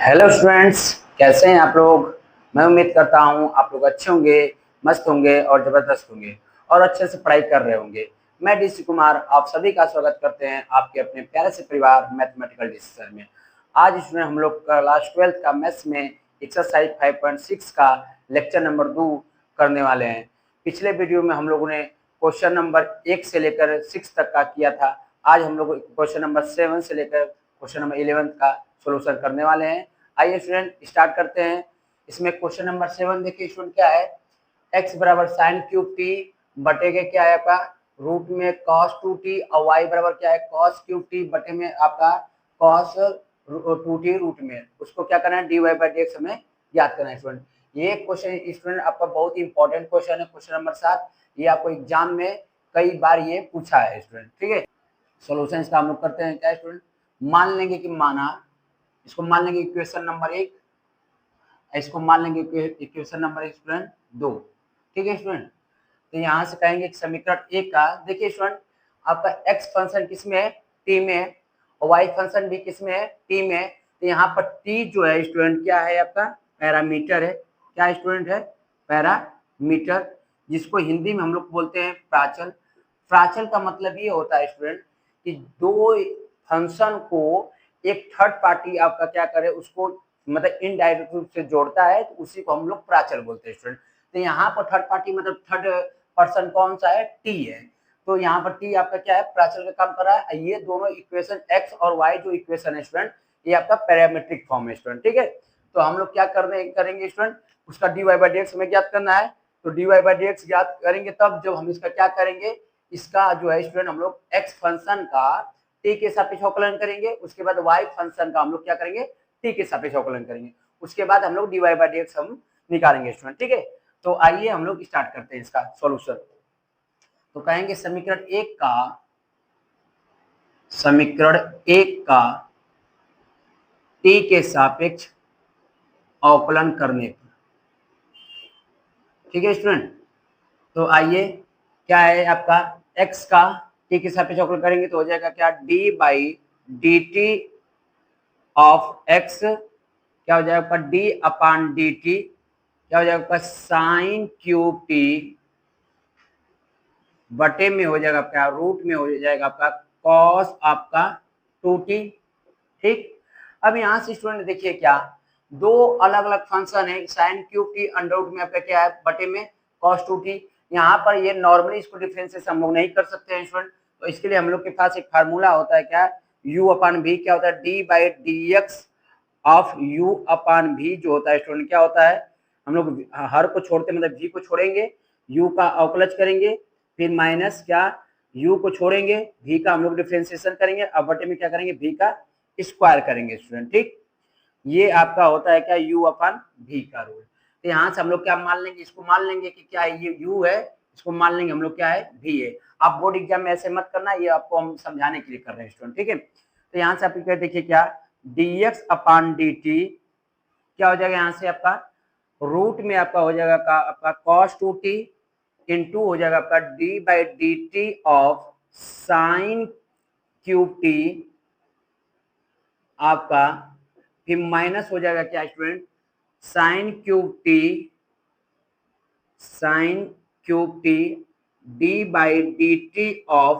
Hello students, कैसे हैं आप लोग। मैं उम्मीद करता हूं आप लोग अच्छे होंगे, मस्त होंगे और जबरदस्त होंगे और अच्छे से पढ़ाई कर रहे होंगे। मैं डीसी कुमार आप सभी का स्वागत करते हैं आपके अपने प्यारे से परिवार मैथमेटिकल डीसी सर में। आज इसमें हम लोग क्लास 12 का मैथ्स में एक्सरसाइज 5.6 का लेक्चर नंबर 2 करने वाले हैं। पिछले वीडियो में हम लोगों ने क्वेश्चन नंबर 1 से लेकर 6 तक का किया था। आज हम लोग क्वेश्चन नंबर 7 से लेकर क्वेश्चन नंबर 11 का सोल्यूशन करने वाले हैं। आइए स्टूडेंट स्टार्ट करते हैं। इसमें क्वेश्चन नंबर 7 देखिए स्टूडेंट क्या है, x बराबर साइन क्यूब टी बटे के क्या है आपका रूट में cos 2t और y बराबर क्या है cos क्यूब टी बटे में आपका cos 2t रूट में, उसको क्या करना है dy बाई dx हमें याद करना है स्टूडेंट। ये क्वेश्चन स्टूडेंट आपका बहुत ही इंपॉर्टेंट क्वेश्चन है, क्वेश्चन नंबर 7। ये आपको एग्जाम में कई बार ये पूछा है स्टूडेंट, ठीक है। सोल्यूशन इसका हम लोग करते हैं क्या स्टूडेंट, मान लेंगे कि इसको मान लेंगे इक्वेशन नंबर 1, इसको मान लेंगे इक्वेशन नंबर स्टूडेंट 2, ठीक है स्टूडेंट। तो यहाँ से कहेंगे समीकरण 1 का देखिए स्टूडेंट, आपका x फंक्शन किसमें है t में है और y फंक्शन भी किसमें है t में है। तो यहाँ पर t जो है स्टूडेंट क्या है आपका पैरामीटर है। क्या स्टूडेंट है पैरामीटर, जिसको हिंदी में हम लोग बोलते हैं प्राचल। प्राचल का मतलब ये होता है स्टूडेंट कि दो फंक्शन को एक थर्ड पार्टी आपका क्या करे उसको मतलब इनडायरेक्ट रूप से जोड़ता है, तो उसी को हम लोग प्राचल बोलते हैं स्टूडेंट। तो यहाँ पर थर्ड पार्टी मतलब थर्ड पर्सन कौन सा है टी है। तो यहाँ पर टी आपका क्या है प्राचल का काम कर रहा है। ये दोनों इक्वेशन एक्स और वाई जो इक्वेशन है स्टूडेंट, ये आपका पैरामीट्रिक फॉर्म है स्टूडेंट, ठीक है। तो हम लोग क्या करेंगे स्टूडेंट, उसका D Y by D X हमें ज्ञात करना है। तो D Y by D x ज्ञात करेंगे तब जब हम इसका क्या करेंगे, इसका जो है स्टूडेंट हम लोग एक्स फंक्शन का टी के सापेक्ष अवकलन करेंगे, उसके बाद वाई फंक्शन का हम लोग क्या करेंगे टी के सापेक्ष अवकलन करेंगे, उसके बाद हम लोग D Y by D X हम निकालेंगे स्टूडेंट, ठीक है। तो आइए हम लोग स्टार्ट करते हैं इसका सॉल्यूशन। तो कहेंगे समीकरण एक का टी के सापेक्ष अवकलन करने पर, ठीक है स्टूडेंट। तो आइए क्या है आपका x का टी के सापेक्ष अवकलन करेंगे तो हो जाएगा क्या d by D T of x, क्या हो जाएगा आपका डी अपान डी टी, क्या हो जाएगा आपका साइन क्यूब टी बटे में हो जाएगा आपका रूट में हो जाएगा आपका कॉस आपका 2t, ठीक। अब यहाँ से स्टूडेंट देखिए क्या दो अलग अलग फंक्शन है, sine cube T under root में आपका क्या है बटे में कॉस 2t। यहाँ पर ये नॉर्मली इसको डिफरेंशिएट हम लोग नहीं कर सकते हैं स्टूडेंट, तो इसके लिए हम लोग के पास एक फार्मूला होता है क्या u अपान v, क्या होता है d by D x of u upon v जो होता है स्टूडेंट क्या होता है, हम लोग हर को छोड़ते मतलब v को छोड़ेंगे, u का अवकलज करेंगे, फिर माइनस क्या u को छोड़ेंगे, v का हम लोग डिफरेंशिएशन करेंगे, अब बटे में क्या करेंगे v का स्क्वायर करेंगे स्टूडेंट, ठीक। ये आपका होता है क्या u अपान v का रूल। तो यहाँ से हम लोग क्या मान लेंगे, इसको मान लेंगे कि क्या ये u है, इसको मान लेंगे हम लोग क्या है v है। आप बोर्ड एग्जाम में ऐसे मत करना, ये आपको हम समझाने के लिए कर रहे हैं स्टूडेंट, ठीक है। तो यहाँ से आप देखिए क्या dx अपान dt क्या हो जाएगा, यहाँ से आपका रूट में आपका हो जाएगा आपका cos 2t इंटू हो जाएगा आपका d by D T of sine cube T आपका, फिर माइनस हो जाएगा क्या student sine cube T D by D T of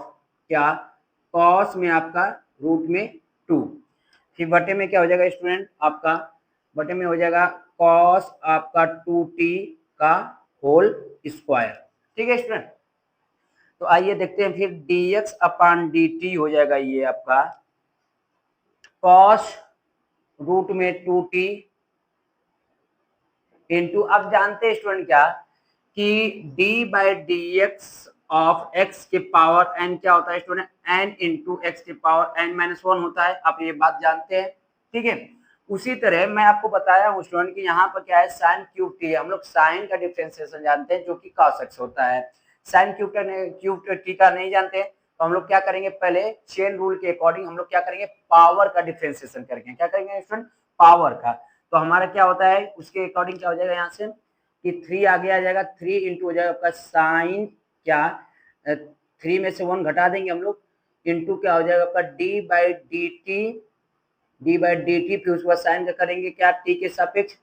क्या कॉस में आपका रूट में 2, फिर बटे में क्या हो जाएगा स्टूडेंट आपका बटे में हो जाएगा कॉस आपका 2t का होल स्क्वायर, ठीक है स्टूडेंट। तो आइए देखते हैं फिर dx अपान dt हो जाएगा ये आपका कॉस रूट में 2t इंटू, अब जानते हैं स्टूडेंट क्या कि d by D x of x के पावर n क्या होता है स्टूडेंट n इंटू एक्स के पावर n माइनस 1 होता है, आप ये बात जानते हैं, ठीक है। उसी तरह मैं आपको बताया हूँ स्टूडेंट कि यहाँ पर क्या है साइन क्यूब टी, हम लोग साइन का डिफरेंशिएशन जानते हैं जो कि cos x होता है, साइन क्यूब टी का नहीं जानते। तो हम लोग क्या करेंगे पहले चेन रूल के अकॉर्डिंग हम लोग क्या करेंगे पावर का डिफरेंशिएशन करेंगे, क्या करेंगे स्टूडेंट पावर का। तो हमारा क्या होता है उसके अकॉर्डिंग क्या हो जाएगा यहाँ से कि 3 आगे आ जाएगा, 3 इंटू हो जाएगा आपका साइन क्या 3 में से 1 घटा देंगे हम लोग इंटू क्या हो जाएगा आपका d by D T D by D T, फिर उसके बाद साइन का करेंगे क्या, टी के सापेक्ष,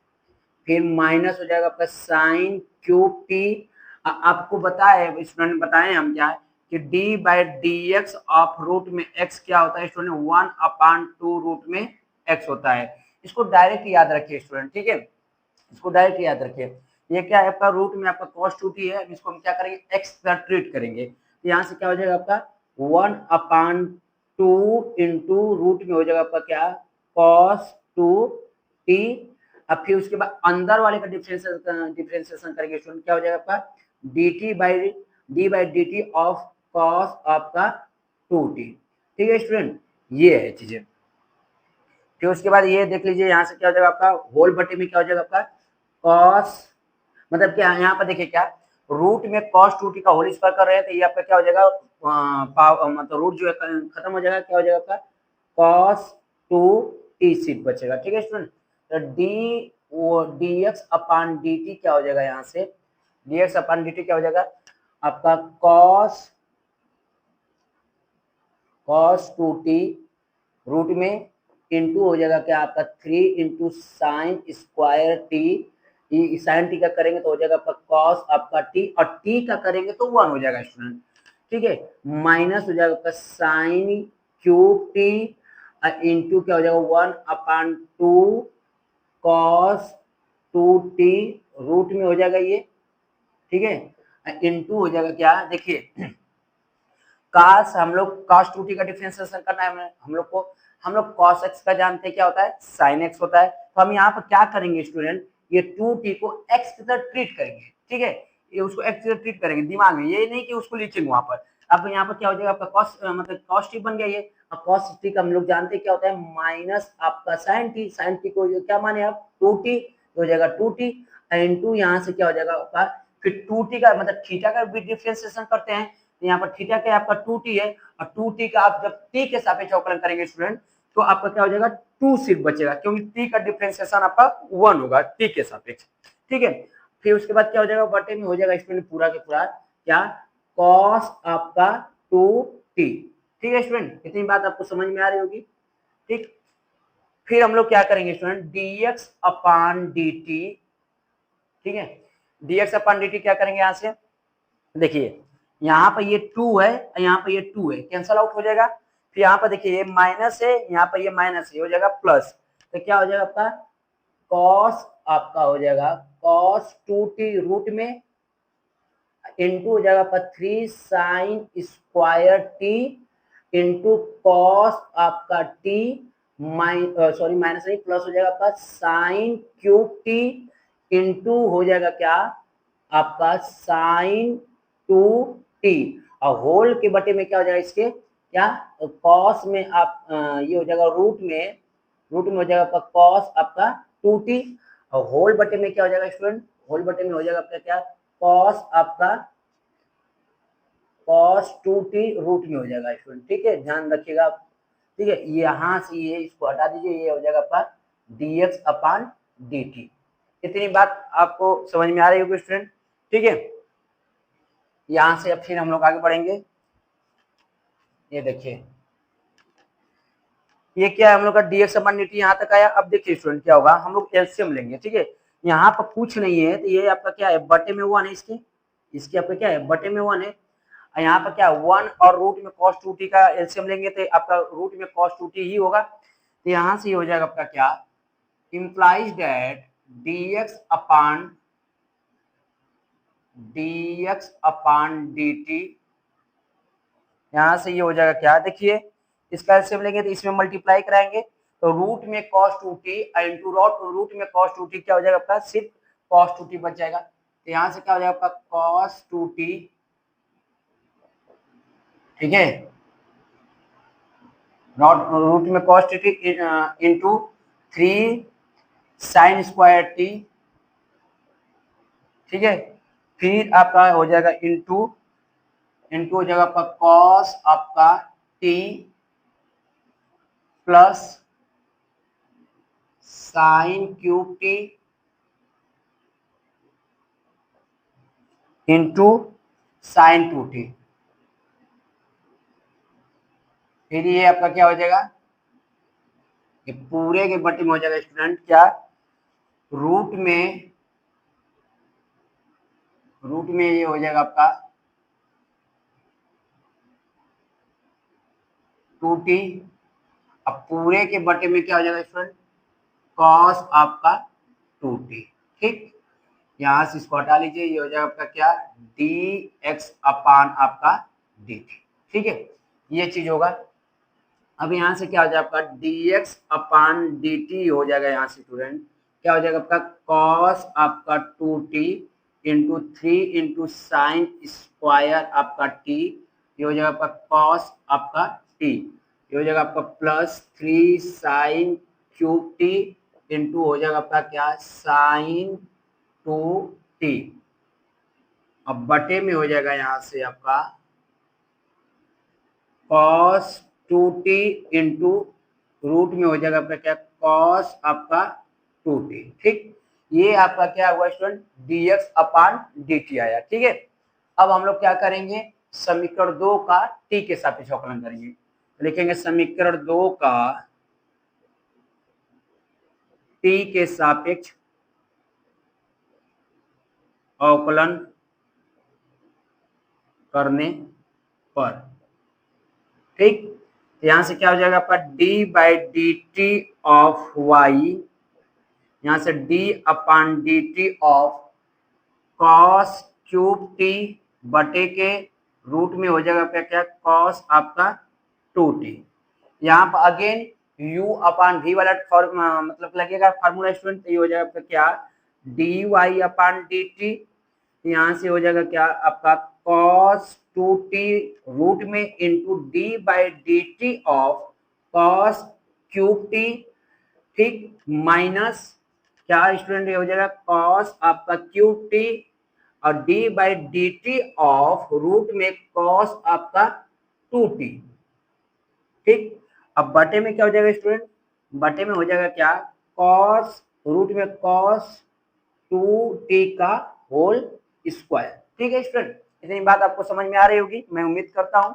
फिर माइनस हो जाएगा आपका साइन क्यूब टी। आपको बताए स्टूडेंट ने बताए हम क्या है कि D by D x of root में एक्स क्या होता है स्टूडेंट, 1/2 रूट में एक्स होता है। इसको डायरेक्ट याद रखिए स्टूडेंट, ठीक है, इसको डायरेक्ट याद रखिए। ये क्या है आपका रूट में आपका कॉस टू टी है, इसको हम क्या करेंगे एक्स का ट्रीट करेंगे, तो यहाँ से क्या हो जाएगा आपका 1/2 इंटू रूट में हो जाएगा आपका क्या कॉस टू टी। अब फिर उसके बाद अंदर वाले का डिफरेंशिएशन करेंगे स्टूडेंट, क्या हो जाएगा आपका d by D T of cos आपका 2t। ठीक है स्टूडेंट, ये है चीजें। फिर उसके बाद ये देख लीजिए यहाँ से क्या हो जाएगा आपका होल बटे में क्या हो जाएगा आपका कॉस, मतलब क्या यहाँ पर देखिए क्या रूट में कॉस 2t का होल स्क्वायर कर रहे हैं, तो ये आपका क्या हो जाएगा मतलब रूट जो है खत्म हो जाएगा, क्या हो जाएगा आपका कॉस 2t सीट बचेगा। ठीक है स्टूडेंट, तो D x upon D T क्या हो जाएगा, यहाँ से D x upon D T क्या हो जाएगा आपका कॉस 2t रूट में इंटू हो जाएगा क्या आपका 3 into sine square T, sine T का करेंगे तो हो जाएगा आपका कॉस आपका टी, और टी का करेंगे तो 1 हो जाएगा स्टूडेंट। ठीक है, माइनस हो जाएगा आपका साइन क्यूब टी इंटू क्या हो जाएगा 1/2 कॉस 2t रूट में हो जाएगा ये। ठीक है, इंटू हो जाएगा क्या, देखिए काश हम लोग cos 2t का डिफरेंशिएशन करना है हम लोग cos x का जानते हैं क्या होता है sin x होता है, तो हम यहाँ पर क्या करेंगे स्टूडेंट, ये 2t को x की तरह ट्रीट करेंगे। ठीक है, ये उसको x की तरह ट्रीट करेंगे दिमाग में, ये नहीं कि उसको लिखेंगे वहां पर। अब यहाँ पर क्या हो जाएगा आपका cos मतलब cos t बन गया ये। अब cos t का हम लोग जानते हैं क्या होता है माइनस आपका sin t को क्या माने आप 2t, हो जाएगा 2t इंटू यहाँ से क्या हो जाएगा आपका फिर 2t का मतलब थीटा का भी डिफरेंशिएशन करते हैं, यहाँ पर थीटा क्या आपका 2t है, और 2t का आप जब t के सापेक्ष अवकलन करेंगे स्टूडेंट तो आपका क्या हो जाएगा 2 सिर्फ बचेगा, क्योंकि t का डिफरेंशिएशन आपका 1 होगा t के सापेक्ष। ठीक है, फिर उसके बाद क्या हो जाएगा बटे में हो जाएगा स्टूडेंट पूरा के पूरा क्या cos आपका 2t। ठीक है स्टूडेंट, इतनी बात आपको समझ में आ रही होगी। ठीक, फिर हम लोग क्या करेंगे स्टूडेंट dx अपॉन dt। ठीक है, dx अपॉन dt क्या करेंगे यहाँ से, देखिए यहाँ पर ये 2 है, यहाँ पर ये 2 है, कैंसल आउट हो जाएगा। फिर यहाँ पर देखिए ये माइनस है, यहाँ पर ये माइनस है, हो जाएगा प्लस, तो क्या हो जाएगा आपका कॉस आपका हो जाएगा कॉस 2t रूट में इंटू हो जाएगा आपका 3 sign square T into cos आपका टी सॉरी माइनस नहीं प्लस हो जाएगा आपका साइन क्यूब टी इंटू हो जाएगा क्या आपका साइन 2t, और होल के बटे में क्या हो जाएगा इसके क्या कॉस में आप ये हो जाएगा रूट में हो जाएगा आपका कॉस आपका 2t, और होल बटे में क्या हो जाएगा स्टूडेंट, होल बटे में हो जाएगा आपका क्या कॉस आपका cos 2t रूट में हो जाएगा स्टूडेंट। ठीक है, ध्यान रखिएगा आप। ठीक है, यहाँ से ये इसको हटा दीजिए, ये हो जाएगा आपका dx अपॉन dt। इतनी बात आपको समझ में आ रही होगी स्टूडेंट। ठीक है, यहाँ से अब फिर हम लोग आगे बढ़ेंगे। ये देखिए ये क्या है हम लोग का dx अपॉन dt यहाँ तक आया। अब देखिए स्टूडेंट क्या होगा, हम लोग एलसीएम लेंगे। ठीक है, यहाँ पर कुछ नहीं है तो ये आपका क्या है बटे में 1 है, इसके आपका क्या है बटे में 1 है, यहाँ पर क्या 1 और रूट में cos 2t का एलसीएम लेंगे तो आपका रूट में cos 2t ही होगा, तो यहाँ से हो जाएगा आपका क्या implies that dx upon dt, यहाँ से ये हो जाएगा क्या देखिए इसका एलसीएम लेंगे तो इसमें मल्टीप्लाई कराएंगे तो रूट में cos 2t इंटू रूट में cos 2t क्या हो जाएगा आपका सिर्फ cos 2t बच जाएगा, तो यहाँ से क्या हो जाएगा आपका cos 2t। ठीक है, रूट में cos T into 3 sign square T. ठीक है, फिर आपका हो जाएगा इंटू हो जाएगा आपका cos आपका t plus sign cube T into sine 2t। फिर ये आपका क्या हो जाएगा ये पूरे के बटे में हो जाएगा स्टूडेंट क्या, रूट में ये हो जाएगा आपका 2t। अब पूरे के बटे में क्या हो जाएगा स्टूडेंट, कॉस आपका 2t। ठीक, यहां से इसको हटा लीजिए, ये हो जाएगा आपका क्या, dx अपान आपका dt। ठीक है, ये चीज होगा। अब यहाँ से क्या हो जाएगा आपका dx अपान dt हो जाएगा, यहाँ से स्टूडेंट क्या हो जाएगा आपका cos आपका 2t into 3 into sine square आपका t, ये हो जाएगा आपका cos आपका t, ये हो जाएगा आपका plus 3 sine cube t into हो जाएगा आपका क्या साइन 2t। अब बटे में हो जाएगा यहाँ से आपका cos 2t इंटू रूट में हो जाएगा आपका क्या cos आपका 2t। ठीक, ये आपका क्या हुआ स्टूडेंट, dx अपान dt आया। ठीक है, अब हम लोग क्या करेंगे, समीकरण 2 का t के सापेक्ष अवकलन करेंगे। लिखेंगे समीकरण 2 का t के सापेक्ष अवकलन करने पर। ठीक, यहां से क्या हो जाएगा आपका d by D T of y, यहां से d upon D T of cos cube t बटे के रूट में हो जाएगा आपका क्या कॉस आपका 2t। यहाँ पर अगेन u अपान v वाला मतलब लगेगा फार्मूला स्टूडेंट, ये हो जाएगा आपका क्या dy अपान dt, यहाँ से हो जाएगा क्या आपका cos 2t रूट में into d by D T of cos cube t। ठीक, माइनस क्या स्टूडेंट, ये हो जाएगा cos आपका क्यूब t और d by D T of root में cos आपका 2t। ठीक, अब बटे में क्या हो जाएगा स्टूडेंट, बटे में हो जाएगा क्या cos रूट में cos 2t का होल स्क्वायर। ठीक है स्टूडेंट, इतनी बात आपको समझ में आ रही होगी, मैं उम्मीद करता हूं।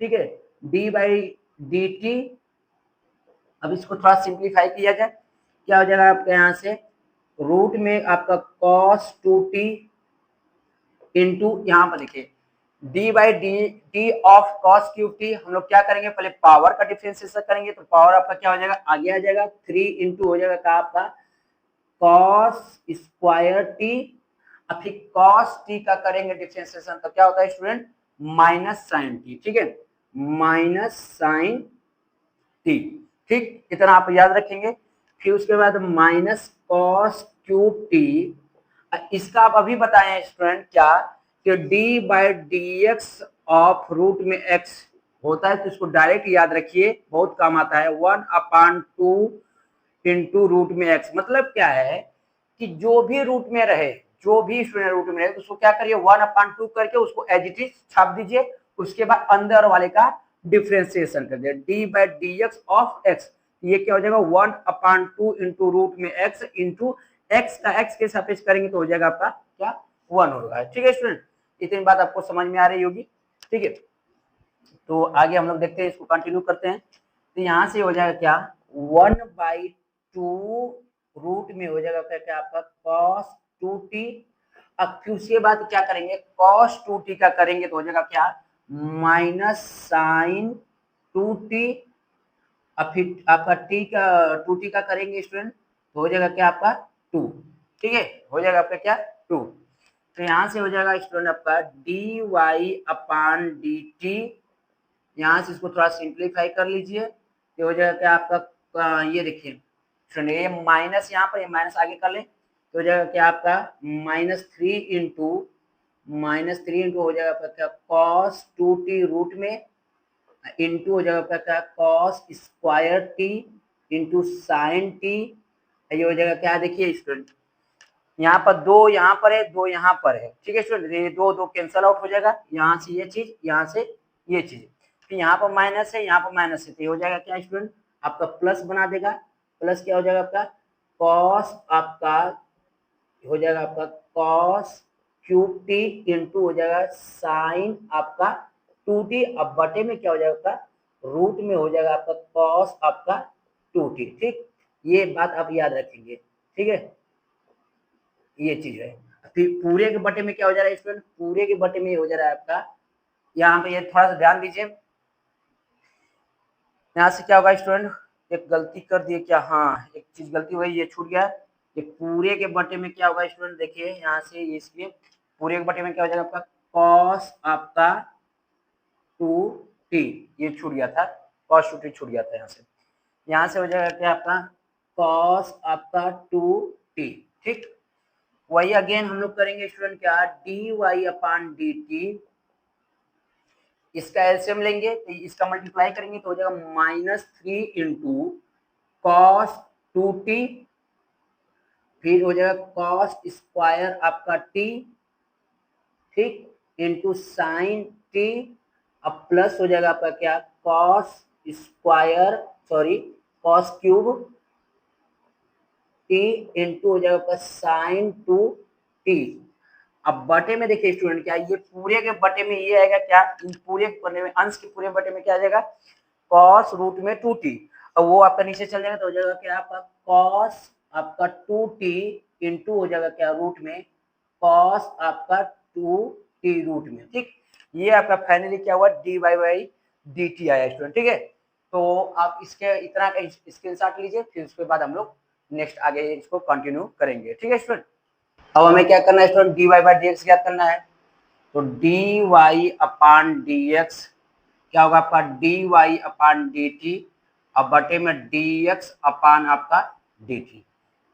ठीक है, d बाई डी टी, अब इसको थोड़ा सिंप्लीफाई किया जाए, क्या हो जाएगा आपका यहाँ से रूट में आपका cos 2t इंटू यहाँ पर देखिए d by D of cos cube T, हम लोग क्या करेंगे पहले पावर का डिफरेंशिएशन करेंगे, तो पावर आपका क्या हो जाएगा आगे आ जाएगा 3 इंटू हो जाएगा क्या आपका कॉस स्क्वायर टी, अब फिर कॉस टी का करेंगे डिफरेंशिएशन तो क्या होता है स्टूडेंट माइनस साइन टी। ठीक है, माइनस साइन टी। ठीक, इतना आप याद रखेंगे। फिर उसके बाद माइनस कॉस क्यूब टी, इसका आप अभी बताएं स्टूडेंट क्या कि d by D x of root में x होता है, तो इसको डायरेक्ट याद रखिए, बहुत काम आता है 1 अपान 2 इंटू रूट में x। मतलब क्या है कि जो भी रूट में रहे, जो भी स्टूडेंट रूट में रहे तो उसको क्या करिए 1 अपान 2 करके उसको एज इट इज छाप दीजिए, उसके बाद अंदर वाले का डिफ्रेंसिएशन कर दिया d by D x of x, ये क्या हो जाएगा 1 अपान 2 इंटू रूट में x इंटू x का x के सापेक्ष करेंगे तो हो जाएगा आपका क्या 1 होगा। ठीक है स्टूडेंट, इतनी बात आपको समझ में आ रही होगी। ठीक है, तो आगे हम लोग देखते हैं, इसको कंटिन्यू करते हैं। तो यहाँ से हो जाएगा क्या 1/2 रूट में हो जाएगा क्या आपका cos 2t। अब फिर उसके बाद क्या करेंगे cos 2t का करेंगे तो हो जाएगा क्या माइनस साइन 2t। अब फिर आपका t का 2t का करेंगे स्टूडेंट तो हो जाएगा क्या आपका 2। ठीक है, हो जाएगा आपका क्या 2। तो यहाँ से हो जाएगा स्टूडेंट आपका D Y upon D t, यहाँ से इसको थोड़ा सिंप्लीफाई कर लीजिए, तो हो जाएगा क्या आपका ये देखिए स्टूडेंट ये माइनस यहाँ पर, ये माइनस आगे कर लें तो हो जाएगा क्या आपका -3 इंटू हो जाएगा आपका क्या कॉस 2t रूट में इंटू हो जाएगा आपका क्या cos square T into sine T, ये हो जाएगा क्या देखिए स्टूडेंट यहाँ पर 2 यहाँ पर है 2 यहाँ पर है। ठीक है स्टूडेंट, ये 2 कैंसल आउट हो जाएगा, यहाँ से ये चीज यहाँ से ये चीज, फिर यहाँ पर माइनस है यहाँ पर माइनस है, तो ये हो जाएगा क्या स्टूडेंट आपका प्लस बना देगा। प्लस क्या हो जाएगा आपका कॉस आपका हो जाएगा आपका कॉस क्यूब टी इंटू हो जाएगा साइन आपका 2t। अब बटे में क्या हो जाएगा आपका रूट में हो जाएगा आपका कॉस आपका 2t। ठीक, ये बात आप याद रखेंगे। ठीक है, ये चीज है। फिर पूरे के बटे में क्या हो जा रहा है स्टूडेंट, पूरे के बटे में हो जा रहा है आपका, यहाँ पे ये थोड़ा सा ध्यान दीजिए। यहाँ से क्या होगा स्टूडेंट, एक गलती कर दिए क्या, हाँ एक चीज गलती हुई, ये छूट गया। ये पूरे के बटे में क्या होगा स्टूडेंट, देखिए यहाँ से इसके पूरे के बटे में क्या हो जाएगा आपका, कॉस आपका 2t, ये छूट गया था, कॉस 2t छूट गया था। यहाँ से हो जाएगा क्या आपका, कॉस आपका 2t। ठीक, वही अगेन हम लोग करेंगे स्टूडेंट क्या, d Y upon D T, इसका एलसीएम लेंगे तो इसका मल्टीप्लाई करेंगे तो हो जाएगा -3 इंटू कॉस 2t, फिर हो जाएगा कॉस स्क्वायर आपका t, ठीक, इंटू साइन t, अब प्लस हो जाएगा आपका क्या, cos square sorry cos cube t into हो जाएगा आपका साइन 2t। अब बटे में देखिए स्टूडेंट क्या, ये पूरे के बटे में ये आएगा क्या, इन पूरे बटे में, अंश के पूरे बटे में क्या आ जाएगा, कॉस रूट में 2t, और वो आपका नीचे चल जाएगा तो हो जाएगा क्या आपका, कॉस आपका 2t इंटू हो जाएगा क्या, रूट में कॉस आपका 2t रूट में। ठीक, ये आपका फाइनली क्या हुआ, D Y by D T आया स्टूडेंट। ठीक है, तो आप इसके इतना का स्क्रीनशॉट लीजिए, फिर उसके बाद हम लोग नेक्स्ट आगे इसको कंटिन्यू करेंगे। ठीक है स्टूडेंट, अब हमें क्या करना है student, D Y by D x क्या करना है, तो D Y upon D x क्या होगा आपका, D Y upon D T, अब बटे में डी एक्स अपान आपका डी टी,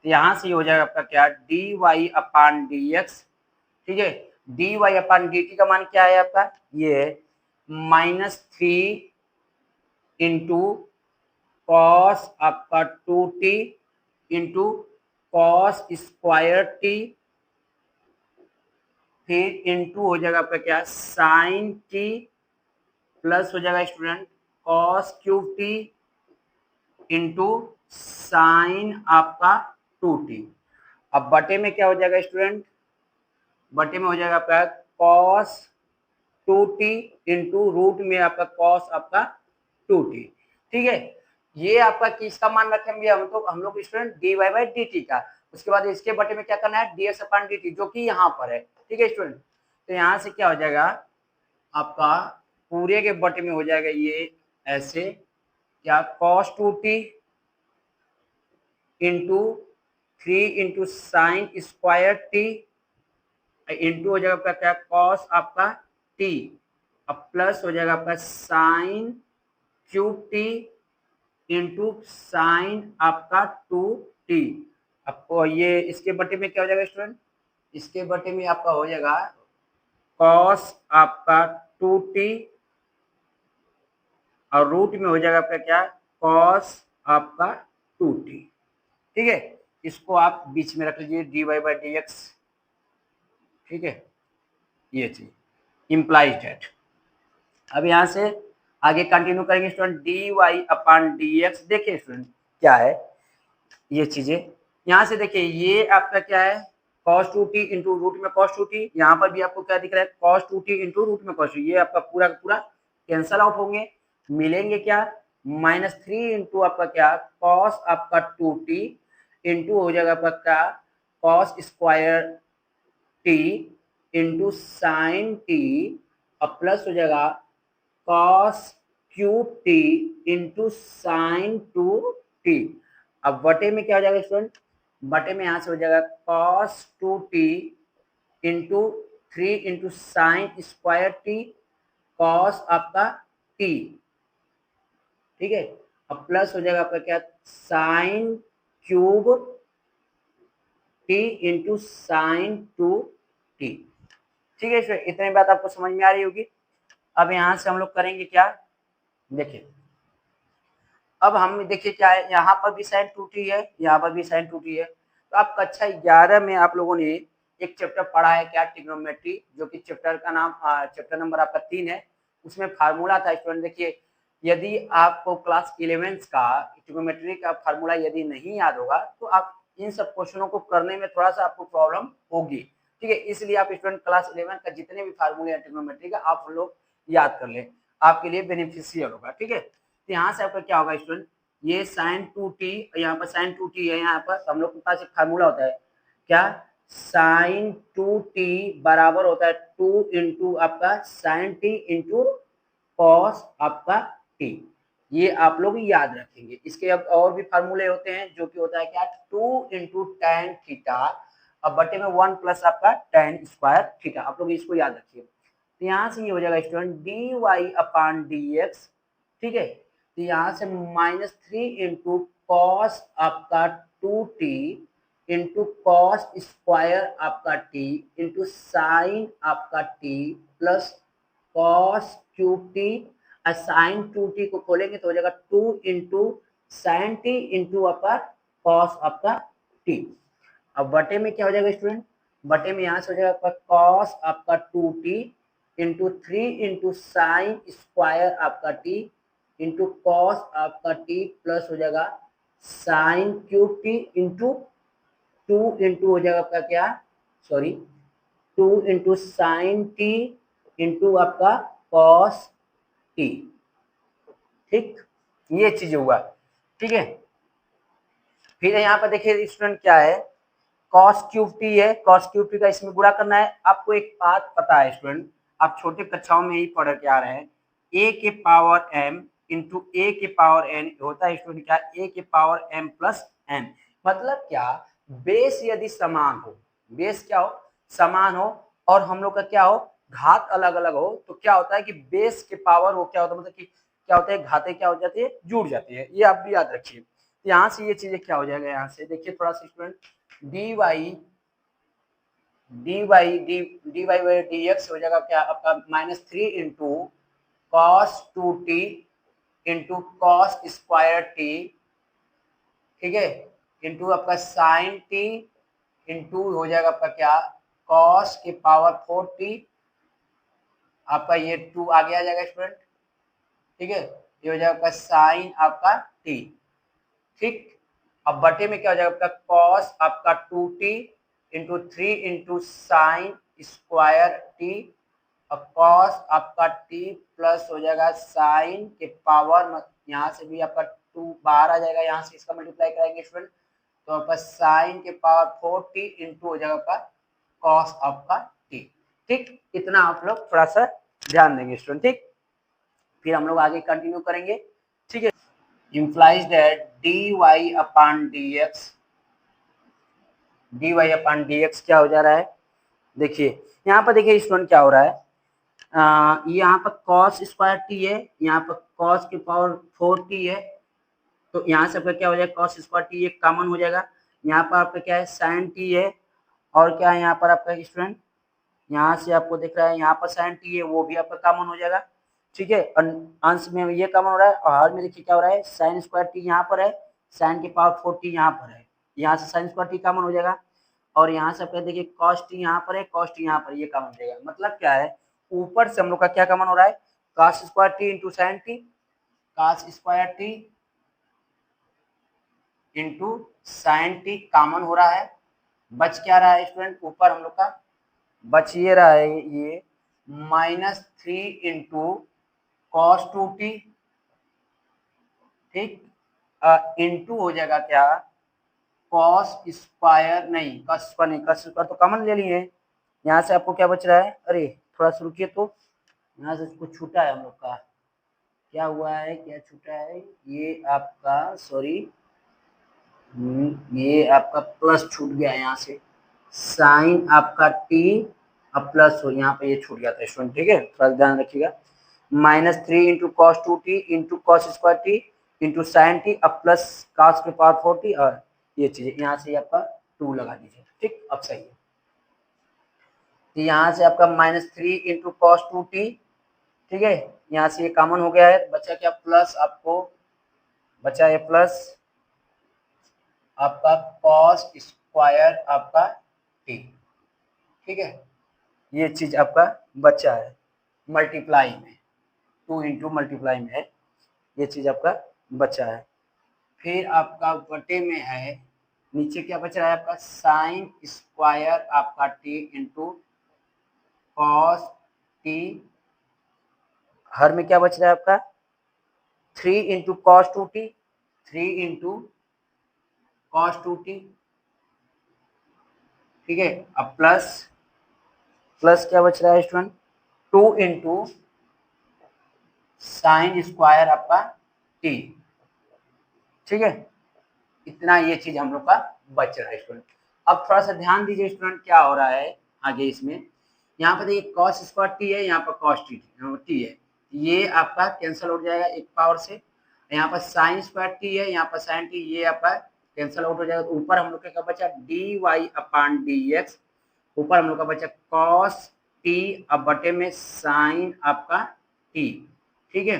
तो यहाँ से हो जाएगा आपका क्या, d Y upon D X. ठीक है, d Y upon D T का मान क्या है आपका, ये -3 इंटू कॉस आपका 2t into cos square T, फिर इंटू हो जाएगा आपका क्या, साइन टी, प्लस हो जाएगा student cos cube T into sine आपका 2t। अब बटे में क्या हो जाएगा स्टूडेंट, बटे में हो जाएगा आपका कॉस 2t इंटू रूट में आपका कॉस आपका 2t। ठीक है, ये आपका किसका मान रखेंगे हम, तो हम लोग student D Y by D T का। उसके बाद इसके बटे में क्या करना है, D x upon D T, जो कि यहाँ पर है। ठीक है स्टूडेंट, तो यहाँ से क्या हो जाएगा आपका, पूरे के बटे में हो जाएगा ये ऐसे क्या, cos 2t into 3 into sine square T into हो जाएगा आपका क्या, कॉस आपका टी, अब प्लस हो जाएगा आपका sign cube T into sine आपका 2t। आपको ये इसके बटे में क्या हो जाएगा स्टूडेंट, इसके बटे में आपका हो जाएगा कॉस आपका 2t और रूट में हो जाएगा आपका क्या, कॉस आपका 2t। ठीक है, इसको आप बीच में रख लीजिए, D Y by D X. ठीक है, ये चीज इम्प्लाइज डेट। अब यहाँ से आगे कंटिन्यू करेंगे student, D Y upon D x. देखिए स्टूडेंट क्या है ये चीजें, यहाँ से देखिए ये आपका क्या है, cos 2t इंटू रूट में cos 2t, यहाँ पर भी आपको क्या दिख रहा है, cos 2t इंटू रूट में cos 2t, ये आपका पूरा पूरा कैंसल आउट होंगे, मिलेंगे क्या, -3 इंटू आपका क्या, cos आपका 2t इंटू हो जाएगा आपका क्या, cos square t into sine T, अब प्लस हो जाएगा cos cube T into sine 2t। अब बटे में क्या हो जाएगा स्टूडेंट, बटे में यहाँ से हो जाएगा cos 2t into 3 into sine square T cos आपका t। ठीक है, अब प्लस हो जाएगा आपका क्या, sign cube T into sine 2t। ठीक है स्टूडेंट, इतनी बात आपको समझ में आ रही होगी। अब यहाँ से हम लोग करेंगे क्या, देखिए अब हम देखिए क्या है, यहाँ पर भी साइन 2t है, यहाँ पर भी साइन 2t है। तो आप कक्षा 11 में आप लोगों ने एक चैप्टर पढ़ा है क्या, ट्रिग्नोमेट्री, जो कि चैप्टर का नाम चैप्टर नंबर आपका 3 है। उसमें फार्मूला था स्टूडेंट, देखिए यदि आपको क्लास 11 का ट्रिग्नोमेट्री का फार्मूला यदि नहीं याद होगा तो आप इन सब क्वेश्चनों को करने में थोड़ा सा आपको प्रॉब्लम होगी। ठीक है, इसलिए आप स्टूडेंट क्लास 11 का जितने भी फार्मूले हैं ट्रिग्नोमेट्री का आप लोग याद कर लें, आपके लिए बेनिफिशियल होगा। ठीक है, तो यहाँ से आपका क्या होगा स्टूडेंट, ये साइन 2t, यहाँ पर साइन 2t है, यहाँ पर हम लोग के पास एक फार्मूला होता है क्या, साइन 2t बराबर होता है 2 इंटू आपका साइन t इंटू कॉस आपका t। ये आप लोग याद रखेंगे। इसके अब और भी फार्मूले होते हैं जो कि होता है क्या, 2 इंटू टेन थीटा अब बटे में 1 प्लस आपका टेन स्क्वायर थीटा। आप लोग इसको याद रखिए। तो यहाँ से ये हो जाएगा student D Y upon D X, ठीक है। तो यहाँ से -3 इंटू कॉस आपका 2t इंटू कॉस स्क्वायर आपका t इंटू साइन आपका t plus cos cube T. Sine 2t को खोलेंगे तो हो जाएगा 2 इंटू साइन टी इंटू आपका कॉस आपका t। अब बटे में क्या हो जाएगा स्टूडेंट, बटे में यहाँ से हो जाएगा आपका कॉस आपका 2t into 3 into sine square आपका t इंटू कॉस आपका t प्लस हो जाएगा sine cube t into 2 into हो जाएगा आपका क्या, sorry 2 into sign t into आपका कॉस t। ठीक, ये चीज हुआ, ठीक है। फिर यहाँ पर देखिए स्टूडेंट क्या है, कॉस क्यूब टी है, कॉस क्यूब टी का इसमें गुणा करना है। आपको एक बात पता है स्टूडेंट, आप छोटे कक्षाओं में ही पढ़ के आ रहे हैं, ए के पावर m इंटू ए के पावर n होता है स्टूडेंट क्या, ए के पावर m प्लस n। मतलब क्या, बेस यदि समान हो, बेस क्या हो, समान हो, और हम लोग का क्या हो, घात अलग अलग हो, तो क्या होता है कि बेस के पावर वो क्या होता है, मतलब कि क्या होता है, घातें क्या हो जाती है, जुड़ जाती है। ये आप भी याद रखिए। यहाँ से ये चीजें क्या हो जाएगा, यहाँ से देखिए थोड़ा सा student, D Y by D x हो जाएगा क्या आपका -3 into cos 2t into cos square T, ठीक है, इंटू आपका साइन टी इंटू हो जाएगा आपका क्या, कॉस के पावर 4t, आपका ये 2 आगे आ जाएगा स्टूडेंट, ठीक है। ये हो जाएगा आपका साइन आपका t, ठीक। अब बटे में क्या हो जाएगा आपका कॉस आपका 2t into 3 into sine square T, और कॉस आपका t प्लस हो जाएगा साइन के पावर, यहाँ से भी आपका 2 बाहर आ जाएगा, यहाँ से इसका मल्टीप्लाई कराएंगे स्टूडेंट, तो आपका साइन के पावर 4t इंटू हो जाएगा आपका कॉस आपका t। ठीक, इतना आप लोग थोड़ा सा ध्यान देंगे स्टूडेंट, ठीक। फिर हम लोग आगे कंटिन्यू करेंगे, ठीक है। implies that dy upon dx, dy upon dx क्या हो जा रहा है, देखिए यहाँ पर देखिए स्टूडेंट क्या हो रहा है, यहाँ पर cos स्क्वायर टी है, यहाँ पर cos के पावर 4t है, तो यहाँ से आपका क्या हो जाएगा, cos स्क्वायर टी एक कॉमन हो जाएगा। यहाँ पर आपका क्या है, sin t है, और क्या है यहाँ पर आपका स्टूडेंट, यहाँ से आपको दिख रहा है यहाँ पर sin t है, वो भी आपका कॉमन हो जाएगा, ठीक है। अंश में ये कॉमन हो रहा है, और हर में देखिए क्या हो रहा है, sin स्क्वायर टी यहाँ पर है, sin के पावर 4t यहाँ पर है, यहाँ से sin स्क्वायर टी कॉमन हो जाएगा, और यहाँ से आपका देखिए cos t यहाँ पर है, cos t यहाँ पर, ये कॉमन हो जाएगा। मतलब क्या है, ऊपर से हम लोग का क्या कॉमन हो रहा है, cos square T into sine T, cos square T into sine T common हो रहा है। बच क्या रहा है स्टूडेंट, ऊपर हम लोग का बच ये रहा है, ये -3 इंटू कॉस 2t, ठीक, इंटू हो जाएगा क्या, कॉस स्क्वायर, नहीं कस स्क्वायर नहीं, कस स्क्वायर तो कॉमन ले लिए। यहाँ से आपको क्या बच रहा है, अरे थोड़ा सा रुकिए, तो यहाँ से कुछ छूटा है हम लोग का, क्या हुआ है, क्या छूटा है, ये आपका सॉरी, ये आपका प्लस छूट गया है, यहाँ से साइन आपका टी अब प्लस हो, यहाँ पे ये छूट गया था स्टूडेंट, ठीक है, थोड़ा ध्यान रखिएगा। -3 into cos 2t into cos square T into sine T अब प्लस कॉस के पावर 4t, और ये चीजें यहाँ से आपका 2 लगा दीजिए, ठीक, अब सही है। तो यहाँ से आपका -3 इंटू कॉस 2t, ठीक है, यहाँ से ये कॉमन हो गया है, बचा क्या, प्लस आपको बचा है प्लस आपका कॉस स्क्वायर आपका टी, ठीक है, ये चीज आपका बचा है मल्टीप्लाई में, 2 इंटू मल्टीप्लाई में है, ये चीज आपका बचा है। फिर आपका बटे में है, नीचे क्या बच रहा है आपका, साइन स्क्वायर आपका टी इंटू कॉस टी, हर में क्या बच रहा है आपका 3 into cos 2t, 3 into cos 2t, ठीक है। अब प्लस प्लस क्या बच रहा है स्टूडेंट, 2 इंटू साइन स्क्वायर आपका t, ठीक है। इतना ये चीज हम लोग का बच रहा है स्टूडेंट। अब थोड़ा सा ध्यान दीजिए स्टूडेंट, क्या हो रहा है आगे इसमें। यहाँ पर देखिए कॉस स्क्वायर टी है, यहाँ पर कॉस टी है, ये आपका कैंसिल हो जाएगा एक पावर से। यहाँ पर साइन स्क्वायर टी है, यहाँ पर साइन टी, ये आपका कैंसिल आउट हो जाएगा। ऊपर हम लोग का बचा D Y upon D X, ऊपर हम लोग का बचा कॉस टी, अब बटे में साइन आपका टी, ठीक है।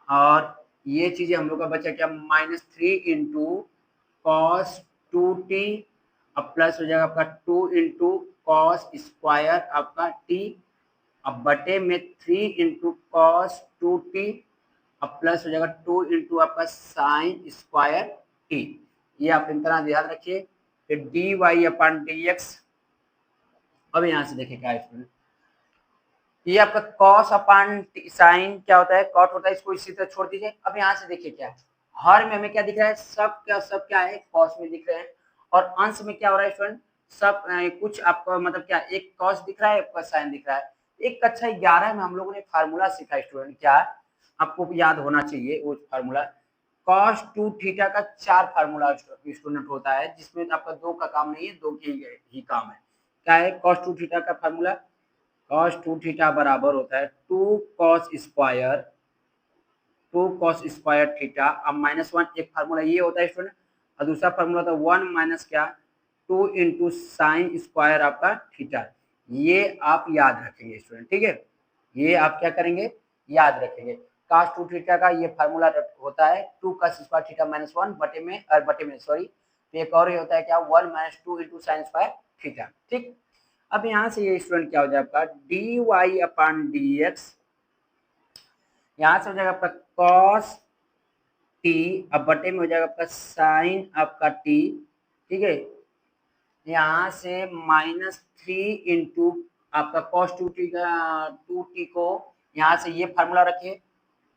और ये चीजें हम लोग का बचा क्या, -3 इंटू कॉस 2t, अब प्लस हो जाएगा आपका 2 इंटू कॉस स्क्वायर आपका t, अब बटे में 3 इंटू कॉस 2t, अब प्लस हो जाएगा 2 इंटू आपका साइन स्क्वायर t। ये आप इन तरह ध्यान रखिए। फिर D Y upon D X, अब यहाँ से देखिए क्या है, ये आपका कॉस अपॉन साइन क्या होता है, कॉट होता है, इसको इसी तरह छोड़ दीजिए। अब यहाँ से देखिए क्या है, हर में हमें क्या दिख रहा है, सब क्या है कॉस में दिख रहे हैं। और अंश में क्या हो रहा है स्टूडेंट, सब कुछ आपका मतलब क्या, एक कॉस दिख रहा है, आपका साइन दिख रहा है। एक कक्षा 11 में हम लोगों ने फार्मूला सीखा स्टूडेंट, क्या आपको याद होना चाहिए वो फार्मूला, कॉस 2 थीटा का 4 फार्मूला स्टूडेंट होता है, जिसमें आपका 2 का काम नहीं है, 2 के ही काम है। क्या है कॉस 2 थीटा का फार्मूला, कॉस 2 थीटा बराबर होता है 2 कॉस स्क्वायर थीटा। अब -1 एक फार्मूला ये होता है स्टूडेंट, और दूसरा फार्मूला होता है 1 माइनस क्या, 2 इंटू साइन स्क्वायर आपका थीटा। ये आप याद रखेंगे स्टूडेंट, ठीक है। ये आप क्या करेंगे, याद रखेंगे। कॉस 2 थीटा का ये फार्मूला होता है 2 कॉस स्क्वायर थीटा -1 बटे में सॉरी, तो एक और ये होता है क्या, 1 minus 2 into sine square theta, ठीक। अब यहाँ से ये स्टूडेंट क्या हो जाएगा आपका D Y upon D x, यहाँ से हो जाएगा आपका कॉस टी, अब बटे में हो जाएगा आपका साइन आपका टी, ठीक है। यहाँ से -3 इंटू आपका कॉस 2t का 2t को यहाँ से ये फार्मूला रखिए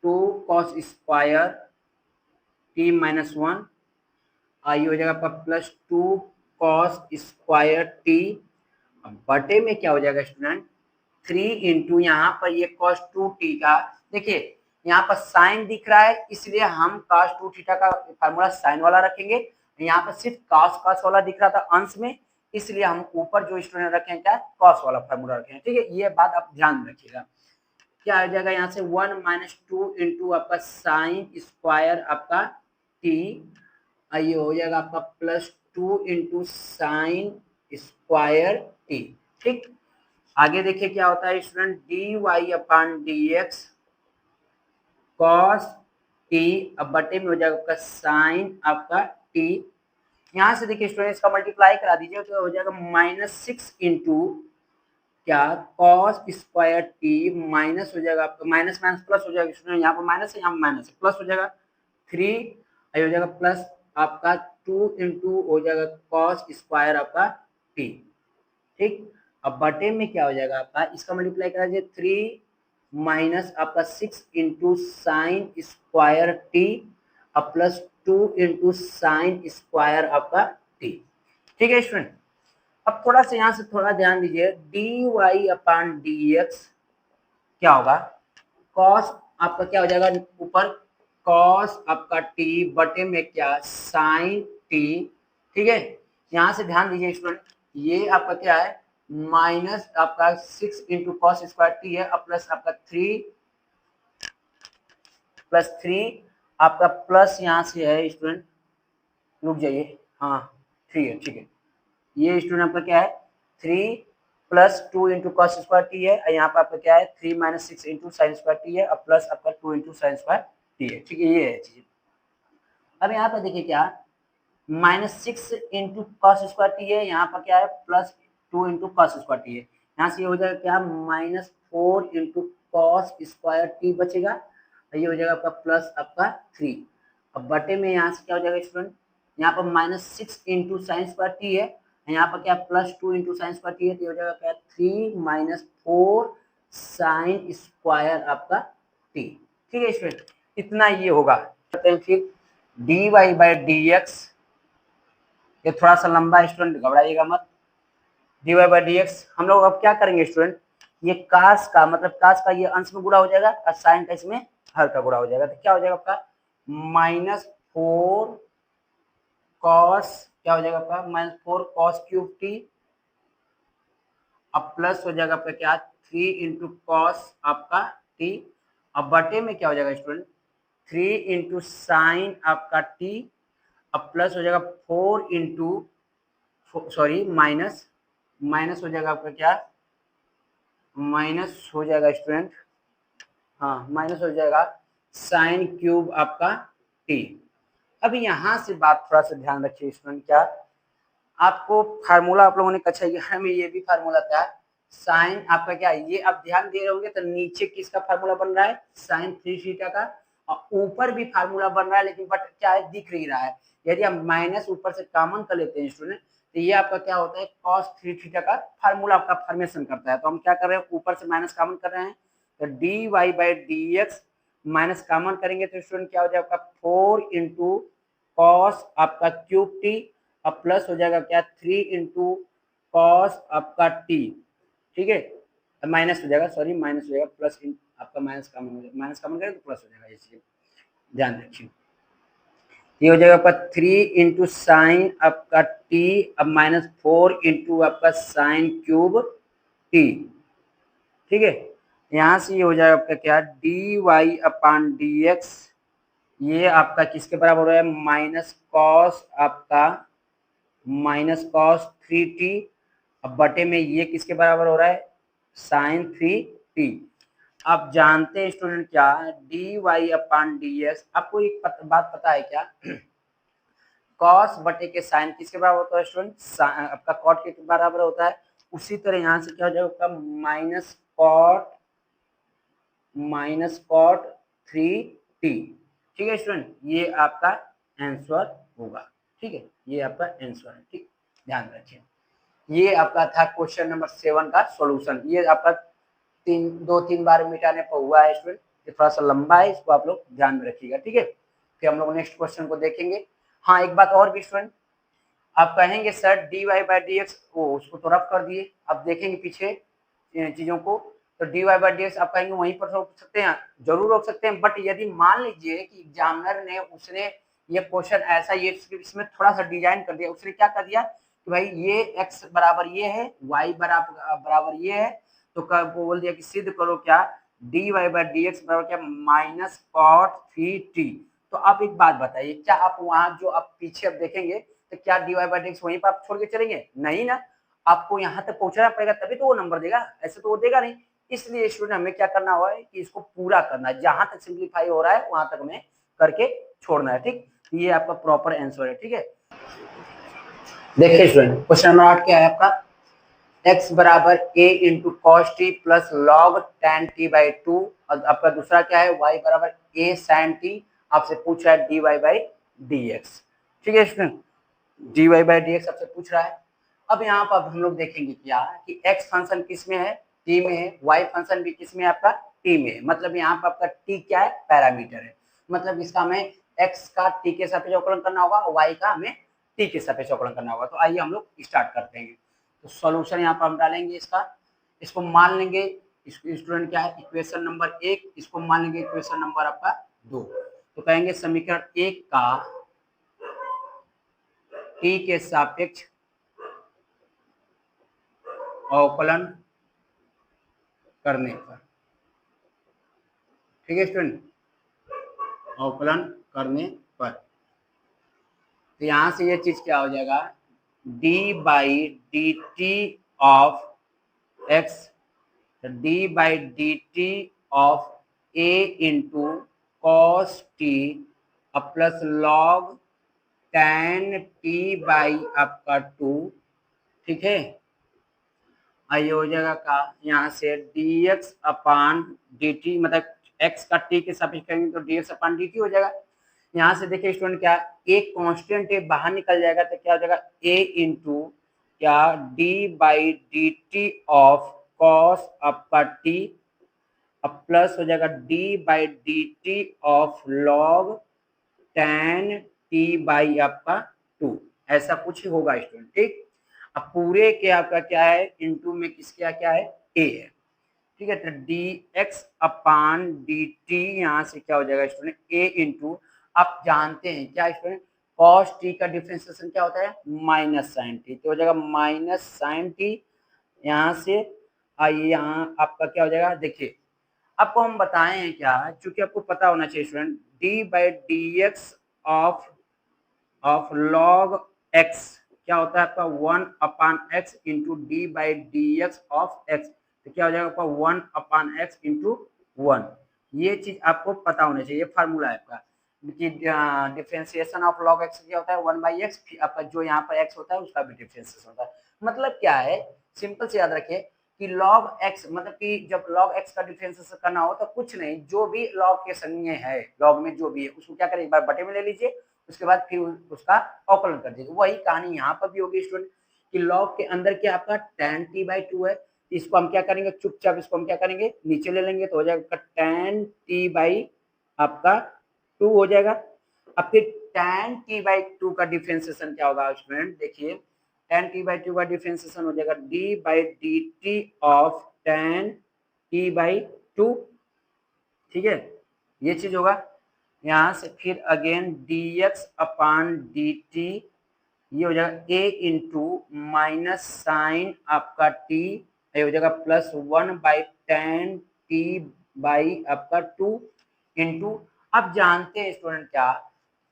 2 कॉस स्क्वायर टी -1, ये हो जाएगा आपका +2 कॉस स्क्वायर टी, बटे में क्या हो जाएगा स्टूडेंट 3 इंटू यहाँ पर ये cos 2t का, देखिए यहाँ पर साइन दिख रहा है, इसलिए हम cos 2 थीटा का फार्मूला साइन वाला रखेंगे। यहाँ पर सिर्फ cos वाला दिख रहा था अंश में, इसलिए हम ऊपर जो स्टूडेंट रखे हैं क्या, cos वाला फार्मूला रखे हैं, ठीक है। ये बात आप ध्यान रखिएगा। क्या आ जाएगा यहाँ से 1 माइनस 2 इंटू आपका साइन स्क्वायर आपका t, ये हो जाएगा आपका +2 इंटू साइन स्क्वायर टी, ठीक। आगे देखिए क्या होता है student, D Y upon D X cos T, अब बटे में हो जाएगा आपका साइन आपका टी। यहाँ से देखिए स्टूडेंट इसका मल्टीप्लाई करा दीजिए तो हो जाएगा -6 इंटू क्या कॉस स्क्वायर टी, माइनस हो जाएगा आपका माइनस माइनस प्लस हो जाएगा स्टूडेंट, यहाँ पर माइनस है यहाँ पर माइनस है, प्लस हो जाएगा 3, हो जाएगा प्लस आपका 2 इंटू हो जाएगा कॉस स्क्वायर आपका टी, ठीक। अब बटे में क्या हो जाएगा आपका, इसका मल्टीप्लाई करा दीजिए 3 माइनस आपका 6 इंटू साइन स्क्वायर टी, अब +2 इंटू साइन स्क्वायर आपका टी, ठीक है स्टूडेंट। अब थोड़ा सा यहाँ से थोड़ा ध्यान दीजिए, D Y upon D x क्या होगा, कॉस आपका क्या हो जाएगा ऊपर कॉस आपका टी, बटे में क्या साइन टी, ठीक है। यहाँ से ध्यान दीजिए स्टूडेंट, ये आपका क्या है माइनस आपका 6 इंटू कॉस स्क्वायर टी है, अब प्लस आपका 3 आपका प्लस यहाँ से है स्टूडेंट, रुक जाइए, हाँ 3 है, ठीक है। ये स्टूडेंट आपका क्या है 3 plus 2 into cos square T है, यहाँ पर आपका क्या है 3 minus 6 into sine square T है, अब प्लस आपका 2 इंटू साइन स्क्वायर टी है, ठीक है। ये है चीज। अब यहाँ पर देखिए क्या -6 इंटू कॉस स्क्वायर टी है, यहाँ पर क्या है +2 इंटू कॉस स्क्वायर टी है, यहाँ से ये हो जाएगा क्या -4 इंटू कॉस स्क्वायर टी बचेगा, ये हो जाएगा आपका प्लस आपका 3, अब बटे में यहाँ से क्या हो जाएगा स्टूडेंट, यहाँ पर -6 इंटू साइन स्क्वायर टी है, यहाँ पर क्या +2 इंटू साइन स्क्वायर टी है, तो हो जाएगा क्या 3 - 4 साइन स्क्वायर आपका टी, ठीक है स्टूडेंट। इतना ये होगा। करते हैं फिर D Y by D X, ये थोड़ा सा लंबा है स्टूडेंट, घबराइएगा मत। D Y by D X हम लोग अब क्या करेंगे स्टूडेंट, ये कास का मतलब कास का ये अंश में गुणा हो जाएगा और साइन का इसमें हर का गुणा हो जाएगा, तो क्या हो जाएगा आपका -4 कॉस, क्या हो जाएगा आपका -4 कॉस क्यूब टी, अब प्लस हो जाएगा आपका क्या 3 इंटू कॉस आपका टी, अब बटे में क्या हो जाएगा स्टूडेंट 3 इंटू साइन आपका टी, अब प्लस हो जाएगा 4 इंटू सॉरी माइनस, माइनस हो जाएगा आपका क्या माइनस हो जाएगा स्टूडेंट, हाँ माइनस हो जाएगा साइन क्यूब आपका टी। अब यहाँ से बात थोड़ा सा ध्यान रखिए स्टूडेंट, क्या आपको फार्मूला आप लोगों ने कक्षा 11 में ये भी फार्मूला था साइन आपका क्या ये आप ध्यान दे रहे होंगे, तो नीचे किसका फार्मूला बन रहा है साइन 3 थीटा का, और ऊपर भी फार्मूला बन रहा है लेकिन बट क्या है दिख नहीं रहा है। यदि हम माइनस ऊपर से कॉमन कर लेते हैं स्टूडेंट, तो ये आपका क्या होता है cos 3 थीटा का फार्मूला आपका फॉर्मेशन करता है। तो हम क्या कर रहे हैं ऊपर से माइनस कॉमन कर रहे हैं, तो D Y by D x minus common करेंगे तो स्टूडेंट क्या हो जाएगा आपका 4 इंटू कॉस आपका क्यूब टी, अब प्लस हो जाएगा क्या 3 इंटू कॉस आपका टी, ठीक है माइनस हो जाएगा सॉरी माइनस हो जाएगा प्लस आपका माइनस कॉमन हो जाएगा, माइनस कॉमन करें तो प्लस हो जाएगा, इसलिए ध्यान रखिए। ये हो जाएगा आपका 3 इंटू साइन आपका टी, अब -4 इंटू आपका साइन क्यूब टी, ठीक है। यहाँ से ये हो जाएगा आपका क्या d Y upon D X, ये आपका किसके बराबर हो रहा है माइनस कॉस आपका माइनस कॉस 3t, अब बटे में ये किसके बराबर हो रहा है साइन 3t। आप जानते हैं स्टूडेंट क्या d Y upon D x, आपको एक बात पता है क्या कॉस बटे के साइन किसके बराबर होता है स्टूडेंट आपका कॉट के बराबर होता है। उसी तरह यहाँ से क्या हो जाएगा माइनस कॉट 3t, ठीक है स्टूडेंट, ये आपका आंसर होगा, ठीक है ये आपका आंसर है, ठीक ध्यान रखिए। ये आपका था क्वेश्चन नंबर 7 का सॉल्यूशन, ये आपका 2-3 बार मिटाने पर हुआ है स्टूडेंट, ये थोड़ा सा लंबा है, इसको आप लोग ध्यान में रखिएगा, ठीक है। फिर हम लोग नेक्स्ट क्वेश्चन को देखेंगे। हाँ एक बात और भी स्टूडेंट, आप कहेंगे sir d Y by D x, वो उसको तो रफ कर दिए, अब देखेंगे पीछे चीजों को, तो D Y by D x आप कहेंगे वहीं पर रोक सकते हैं, जरूर रोक सकते हैं, बट यदि मान लीजिए कि एग्जामिनर ने उसने ये क्वेश्चन ऐसा ये इसमें थोड़ा सा डिजाइन कर दिया, उसने क्या कर दिया कि भाई ये x बराबर ये है y बराबर ये है, तो वो बोल दिया कि सिद्ध करो क्या d Y by D x बराबर क्या माइनस कॉट 3t। तो आप एक बात बताइए क्या आप वहां जो आप पीछे अब देखेंगे तो क्या d Y by D x वहीं पर आप छोड़ के चलेंगे, नहीं ना, आपको यहाँ तक पहुंचना पड़ेगा तभी तो वो नंबर देगा, ऐसे तो वो देगा नहीं। इसलिए स्टूडेंट हमें क्या करना हुआ है कि इसको पूरा करना है, जहां तक सिंप्लीफाई हो रहा है वहां तक हमें करके छोड़ना है, ठीक, ये आपका प्रॉपर आंसर है, ठीक है। देखिए स्टूडेंट क्वेश्चन नंबर 8 क्या है आपका x बराबर a into cos T plus log tan t by 2, और आपका दूसरा क्या है y बराबर a sin t, आपसे पूछ रहा है dy बाई dx, ठीक है स्टूडेंट dy बाई dx आपसे पूछ रहा है। अब यहाँ पर हम लोग देखेंगे क्या कि x फंक्शन किस में है t में है, y फंक्शन भी किस में है आपका t में है, मतलब यहाँ पर आपका t क्या है पैरामीटर है, मतलब इसका हमें x का t के सापेक्ष अवकलन करना होगा, y का हमें t के सापेक्ष अवकलन करना होगा। तो आइए हम लोग स्टार्ट करते हैं। तो सॉल्यूशन यहाँ पर हम डालेंगे इसका, इसको मान लेंगे स्टूडेंट क्या है इक्वेशन नंबर 1, इसको मान लेंगे इक्वेशन नंबर आपका 2। तो कहेंगे समीकरण 1 का t के सापेक्ष अवकलन करने पर, ठीक है स्टूडेंट अवकलन करने पर, तो यहां से ये चीज क्या हो जाएगा d by D T of x, d by D T of a into cos T अब plus log tan t by आपका 2, ठीक है। आइए हो जाएगा का यहाँ से dx अपान dt, मतलब x का t के सापेक्ष करेंगे तो dx अपान dt हो जाएगा। यहाँ से देखिए स्टूडेंट क्या एक कांस्टेंट है बाहर निकल जाएगा तो क्या हो जाएगा a इंटू क्या d by D T of cos आपका t अब प्लस हो जाएगा d by D T of log tan T by आपका 2, ऐसा कुछ होगा स्टूडेंट। ठीक, अब पूरे के आपका क्या है, इनटू में किसका क्या है, ए है। ठीक है, तो D x upon D t यहाँ से क्या हो जाएगा स्टूडेंट, ए इंटू, आप जानते हैं क्या स्टूडेंट, कॉस टी का डिफरेंशिएशन क्या होता है, माइनस साइन टी, तो हो जाएगा माइनस साइन टी। यहाँ से आइए, यहाँ आपका क्या हो जाएगा, देखिए आपको हम बताए हैं क्या, चूंकि आपको पता होना चाहिए student, D by D x of log X क्या होता है आपका, 1 upon X into D by D x of X, तो क्या हो जाएगा आपका 1 अपान एक्स इंटू 1। ये चीज आपको पता होना चाहिए, फार्मूला है आपका कि डिफरेंशिएशन ऑफ लॉग एक्स क्या होता है, 1 बाई एक्स, आपका जो यहाँ पर एक्स होता है उसका भी डिफरेंशिएशन होता है। मतलब क्या है, सिंपल से याद रखिए कि लॉग एक्स, मतलब कि जब लॉग एक्स का डिफरेंशिएशन करना हो तो कुछ नहीं, जो भी लॉग के संज्ञा है, लॉग में जो भी है उसको क्या करें, एक बार बटे में ले लीजिए, उसके बाद फिर उसका अवकलन कर दीजिए। वही कहानी यहाँ पर भी होगी स्टूडेंट कि लॉग के अंदर क्या आपका tan t बाई 2 है, इसको हम क्या करेंगे, चुपचाप इसको हम क्या करेंगे, नीचे ले लेंगे, तो हो जाएगा tan t बाई आपका 2 हो जाएगा। अब फिर tan t बाई 2 का डिफरेंशिएशन क्या होगा स्टूडेंट, देखिए tan t बाई 2 का डिफरेंशिएशन हो जाएगा d by D T of tan t by 2। ठीक है, ये चीज होगा। यहाँ से फिर again D x upon D t, ये हो जाएगा ए इंटू माइनस साइन आपका टी, ये हो जाएगा plus 1 by ten T by आपका 2 इंटू, अब जानते हैं स्टूडेंट क्या,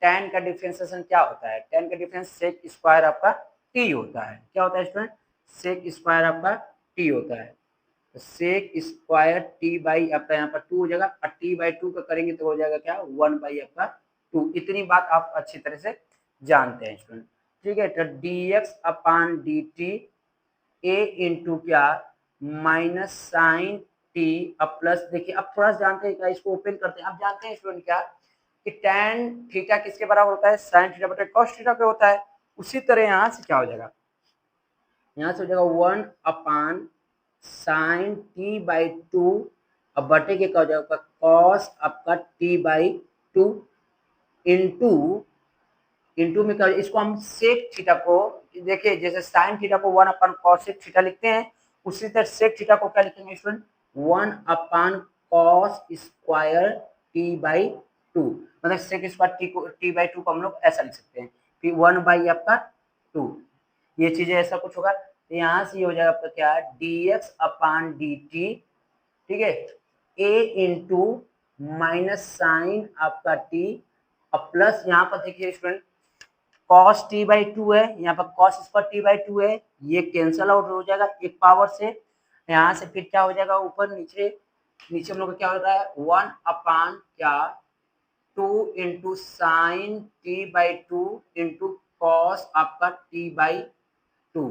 tan का डिफरेंशिएशन क्या होता है, tan का डिफरेंस सेक स्क्वायर आपका t होता है। क्या होता है स्टूडेंट, सेक स्क्वायर आपका t होता है, सेक स्क्वायर टी बाई आपका यहाँ पर 2 हो जाएगा, और टी बाई 2 का करेंगे तो हो जाएगा क्या, 1 बाई आपका 2। इतनी बात आप अच्छी तरह से जानते हैं स्टूडेंट। ठीक है, तो D x upon D T A into क्या, माइनस साइन टी, अब प्लस, देखिए अब थोड़ा सा जानते हैं क्या, इसको ओपन करते हैं। अब जानते हैं स्टूडेंट क्या कि tan थीटा किसके बराबर होता है, साइन थीटा बटे कॉस थीटा पे होता है। उसी तरह यहाँ से क्या हो जाएगा, यहाँ से हो जाएगा 1 अपान साइन टी बाई 2, अब बटे के क्या हो जाएगा, कॉस आपका टी बाई 2 इंटू, इंटू में क्या, इसको हम सेक थीटा को, देखिए जैसे साइन थीटा को 1 अपान कॉस थीटा लिखते हैं, उसी तरह सेक थीटा को क्या लिखेंगे student, 1 upon cos square T by 2, मतलब सेक स्क्वायर टी को, टी बाई 2 को हम लोग ऐसा लिख सकते हैं, फिर 1 बाई आपका 2, ये चीजें ऐसा कुछ होगा। तो यहाँ से ये हो जाएगा आपका क्या, d x upon D T, ठीक है, ए इंटू माइनस साइन आपका टी, अब प्लस यहाँ पर देखिए स्टूडेंट कॉस टी बाई 2 है, यहाँ पर कॉस स्क्वायर टी बाई 2 है, ये कैंसल आउट हो जाएगा एक पावर से। यहाँ से फिर क्या हो जाएगा, ऊपर नीचे, नीचे हम लोग का क्या होता है, 1 अपान क्या 2 into sine T by 2 into cos आपका टी बाई 2,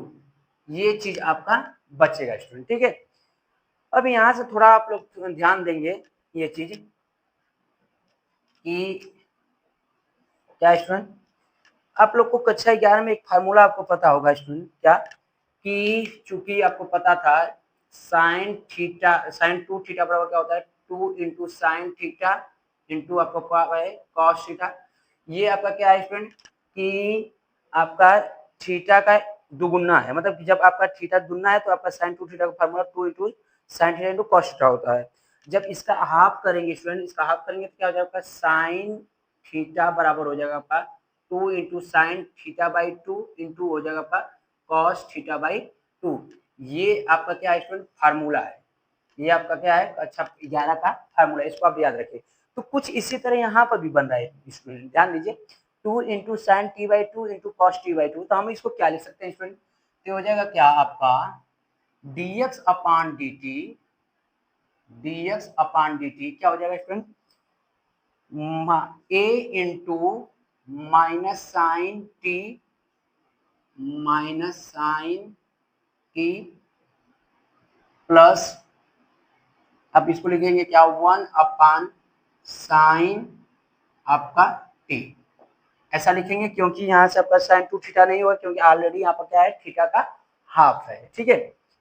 ये चीज आपका बचेगा स्टूडेंट। ठीक है, अब यहाँ से थोड़ा आप लोग ध्यान देंगे ये चीज कि क्या स्टूडेंट, आप लोग को कक्षा 11 में एक फार्मूला आपको पता होगा स्टूडेंट, क्या कि चूंकि आपको पता था साइन थीटा, साइन 2 थीटा बराबर क्या होता है, 2 इंटू साइन थीटा इंटू आपका कॉस थीटा। ये आपका क्या है स्टूडेंट कि आपका थीटा का दुगुना है, मतलब कि जब आपका थीटा दुगुना है तो आपका साइन 2 थीटा का formula 2 into sine theta into cos theta होता है। जब इसका हाफ करेंगे स्टूडेंट, इसका हाफ करेंगे तो क्या हो जाएगा, साइन थीटा बराबर हो जाएगा आपका 2 into sine theta by 2 into हो जाएगा आपका कॉस थीटा बाई 2। ये आपका क्या है स्टूडेंट, फार्मूला है, ये आपका क्या है, अच्छा 11 का फार्मूला, इसको आप याद रखिए। तो कुछ इसी तरह यहाँ पर भी बन रहा है स्टूडेंट, ध्यान दीजिए, 2 into sine T by 2 into cos T by 2, तो हम इसको क्या लिख सकते हैं स्टूडेंट, तो हो जाएगा क्या आपका D x upon D T, D x upon D T क्या हो जाएगा स्टूडेंट, ए into minus sine T, minus sine T plus, अब इसको लिखेंगे क्या, 1 अपान साइन आपका टी, ऐसा लिखेंगे क्योंकि यहाँ से आपका साइन 2 थीटा नहीं होगा, क्योंकि ऑलरेडी यहाँ पर क्या है, थीटा का हाफ है। ठीक है,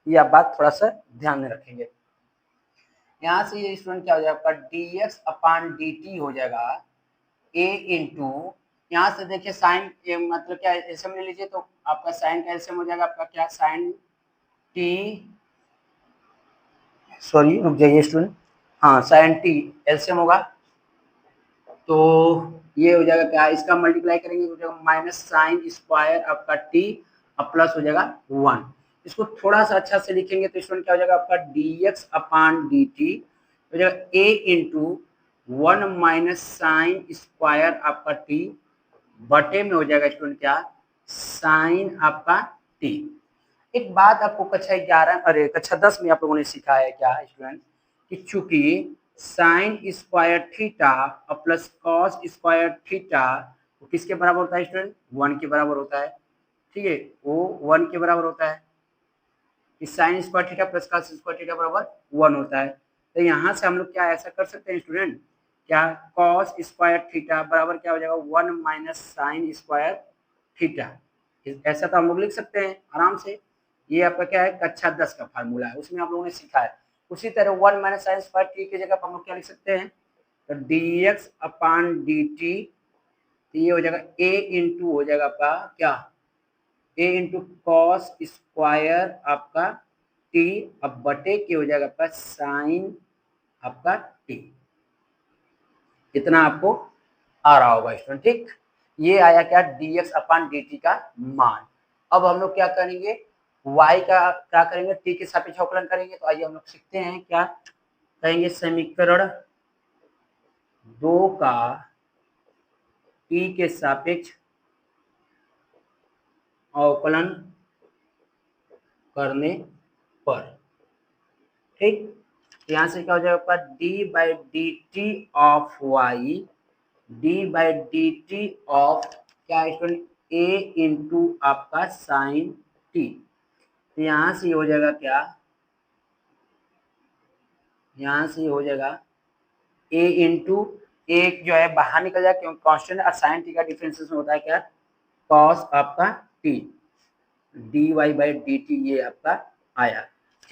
ये आप बात थोड़ा सा ध्यान में रखेंगे। यहाँ से ये स्टूडेंट क्या हो जाएगा, आपका D x upon D T हो जाएगा ए इंटू यहाँ से देखिए साइन मतलब क्या एलसीएम ले लीजिए, तो आपका साइन का एलसीएम हो जाएगा आपका क्या, साइन टी, सॉरी रुक जाइए स्टूडेंट, हाँ साइन टी एलसीएम होगा, तो ये हो जाएगा क्या, इसका मल्टीप्लाई करेंगे तो हो जाएगा माइनस साइन स्क्वायर आपका टी, अब प्लस हो जाएगा 1। इसको थोड़ा सा अच्छा से लिखेंगे तो स्टूडेंट क्या हो जाएगा आपका dx अपान dt हो जाएगा a into 1 minus sine square आपका टी बटे में हो जाएगा स्टूडेंट क्या, साइन आपका टी। एक बात आपको कक्षा 11 अरे कक्षा 10 में आप लोगों ने सीखा है क्या स्टूडेंट, कि चूंकि साइन स्क्वायर थीटा और प्लस कॉस स्क्वायर थीटा वो किसके बराबर होता है स्टूडेंट, 1 के बराबर होता है। ठीक है, वो 1 के बराबर होता है कि sine square theta plus cos square theta बराबर 1 होता है। तो यहाँ से हम लोग क्या ऐसा कर सकते हैं स्टूडेंट, क्या कॉस स्क्वायर थीटा बराबर क्या हो जाएगा 1 माइनस साइन स्क्वायर थीटा, ऐसा तो हम लोग लिख सकते हैं आराम से। ये आपका क्या है, कक्षा 10 का फार्मूला है, उसमें आप लोगों ने सीखा है। उसी तरह 1 माइनस साइन स्क्वायर टी की जगह पर हम लोग क्या लिख सकते हैं, तो dx अपान dt, तो ये हो जाएगा a इंटू हो जाएगा आपका क्या, a इंटू कॉस स्क्वायर आपका t, अब बटे के हो जाएगा आपका साइन आपका t। इतना आपको आ रहा होगा स्टूडेंट। ठीक, ये आया क्या, dx अपान dt का मान। अब हम लोग क्या करेंगे, y का क्या करेंगे, t के सापेक्ष अवकलन करेंगे। तो आइए हम लोग सीखते हैं, क्या कहेंगे, समीकरण 2 का t के सापेक्ष अवकलन करने पर। ठीक, यहाँ से क्या हो जाएगा आपका d by D T of y, d by D T of क्या स्टूडेंट, a इंटू आपका साइन t। तो यहाँ से हो जाएगा क्या, यहाँ से हो जाएगा a इंटू, एक जो है बाहर निकल जाए क्योंकि कांस्टेंट और साइन टी का डिफरेंशिएशन होता है क्या, कॉस आपका t, d Y by D t ये आपका आया।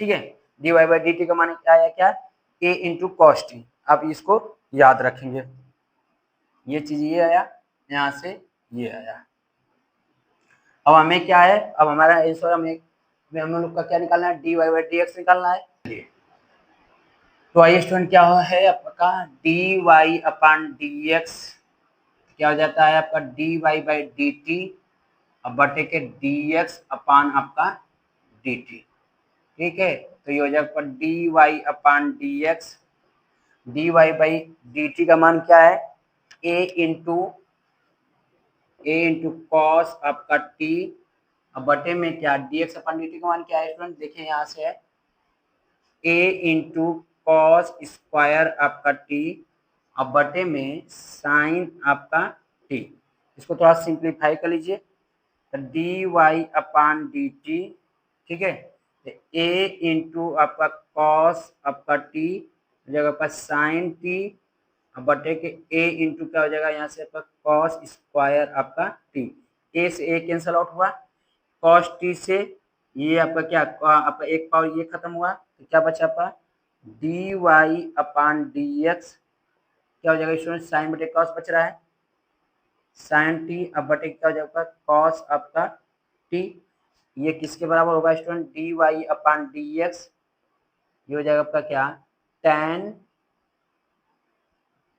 ठीक है, d Y by D T का मान क्या आया, क्या a इंटू कॉस टी। आप इसको याद रखेंगे, ये चीज ये आया, यहाँ से ये आया। अब हमें क्या है, अब हमारा आंसर हम लोग का क्या निकालना है, d Y by D x निकालना है। तो आइए स्टूडेंट क्या है आपका D Y upon D x क्या हो जाता है आपका D Y by D T, अब बटे के डी एक्स अपान आपका डी टी। ठीक है, तो ये हो जाएगा D Y upon D x, d Y by D T का मान क्या है, ए इंटू कॉस आपका टी, अब बटे में क्या d x upon D T का मान क्या है स्टूडेंट, देखिए यहाँ से है ए इंटू कॉस स्क्वायर आपका टी, अब बटे में साइन आपका टी। इसको थोड़ा सिंप्लीफाई कर लीजिए, तो D Y upon D T, ठीक है, ए इंटू आपका कॉस आपका टी जगह पर साइन टी, अब बटे के ए इंटू क्या हो जाएगा यहाँ से आपका कॉस स्क्वायर आपका टी, ए से ए कैंसल आउट हुआ, कॉस टी से ये आपका क्या, आपका एक पावर ये खत्म हुआ, तो क्या बचा आपका D Y upon D x क्या हो जाएगा स्टूडेंट, साइन बटे कॉस बच रहा है, साइन टी, अब बटे क्या हो जाएगा कॉस आपका टी, ये किसके बराबर होगा student, D Y upon D X, ये हो जाएगा आपका क्या tan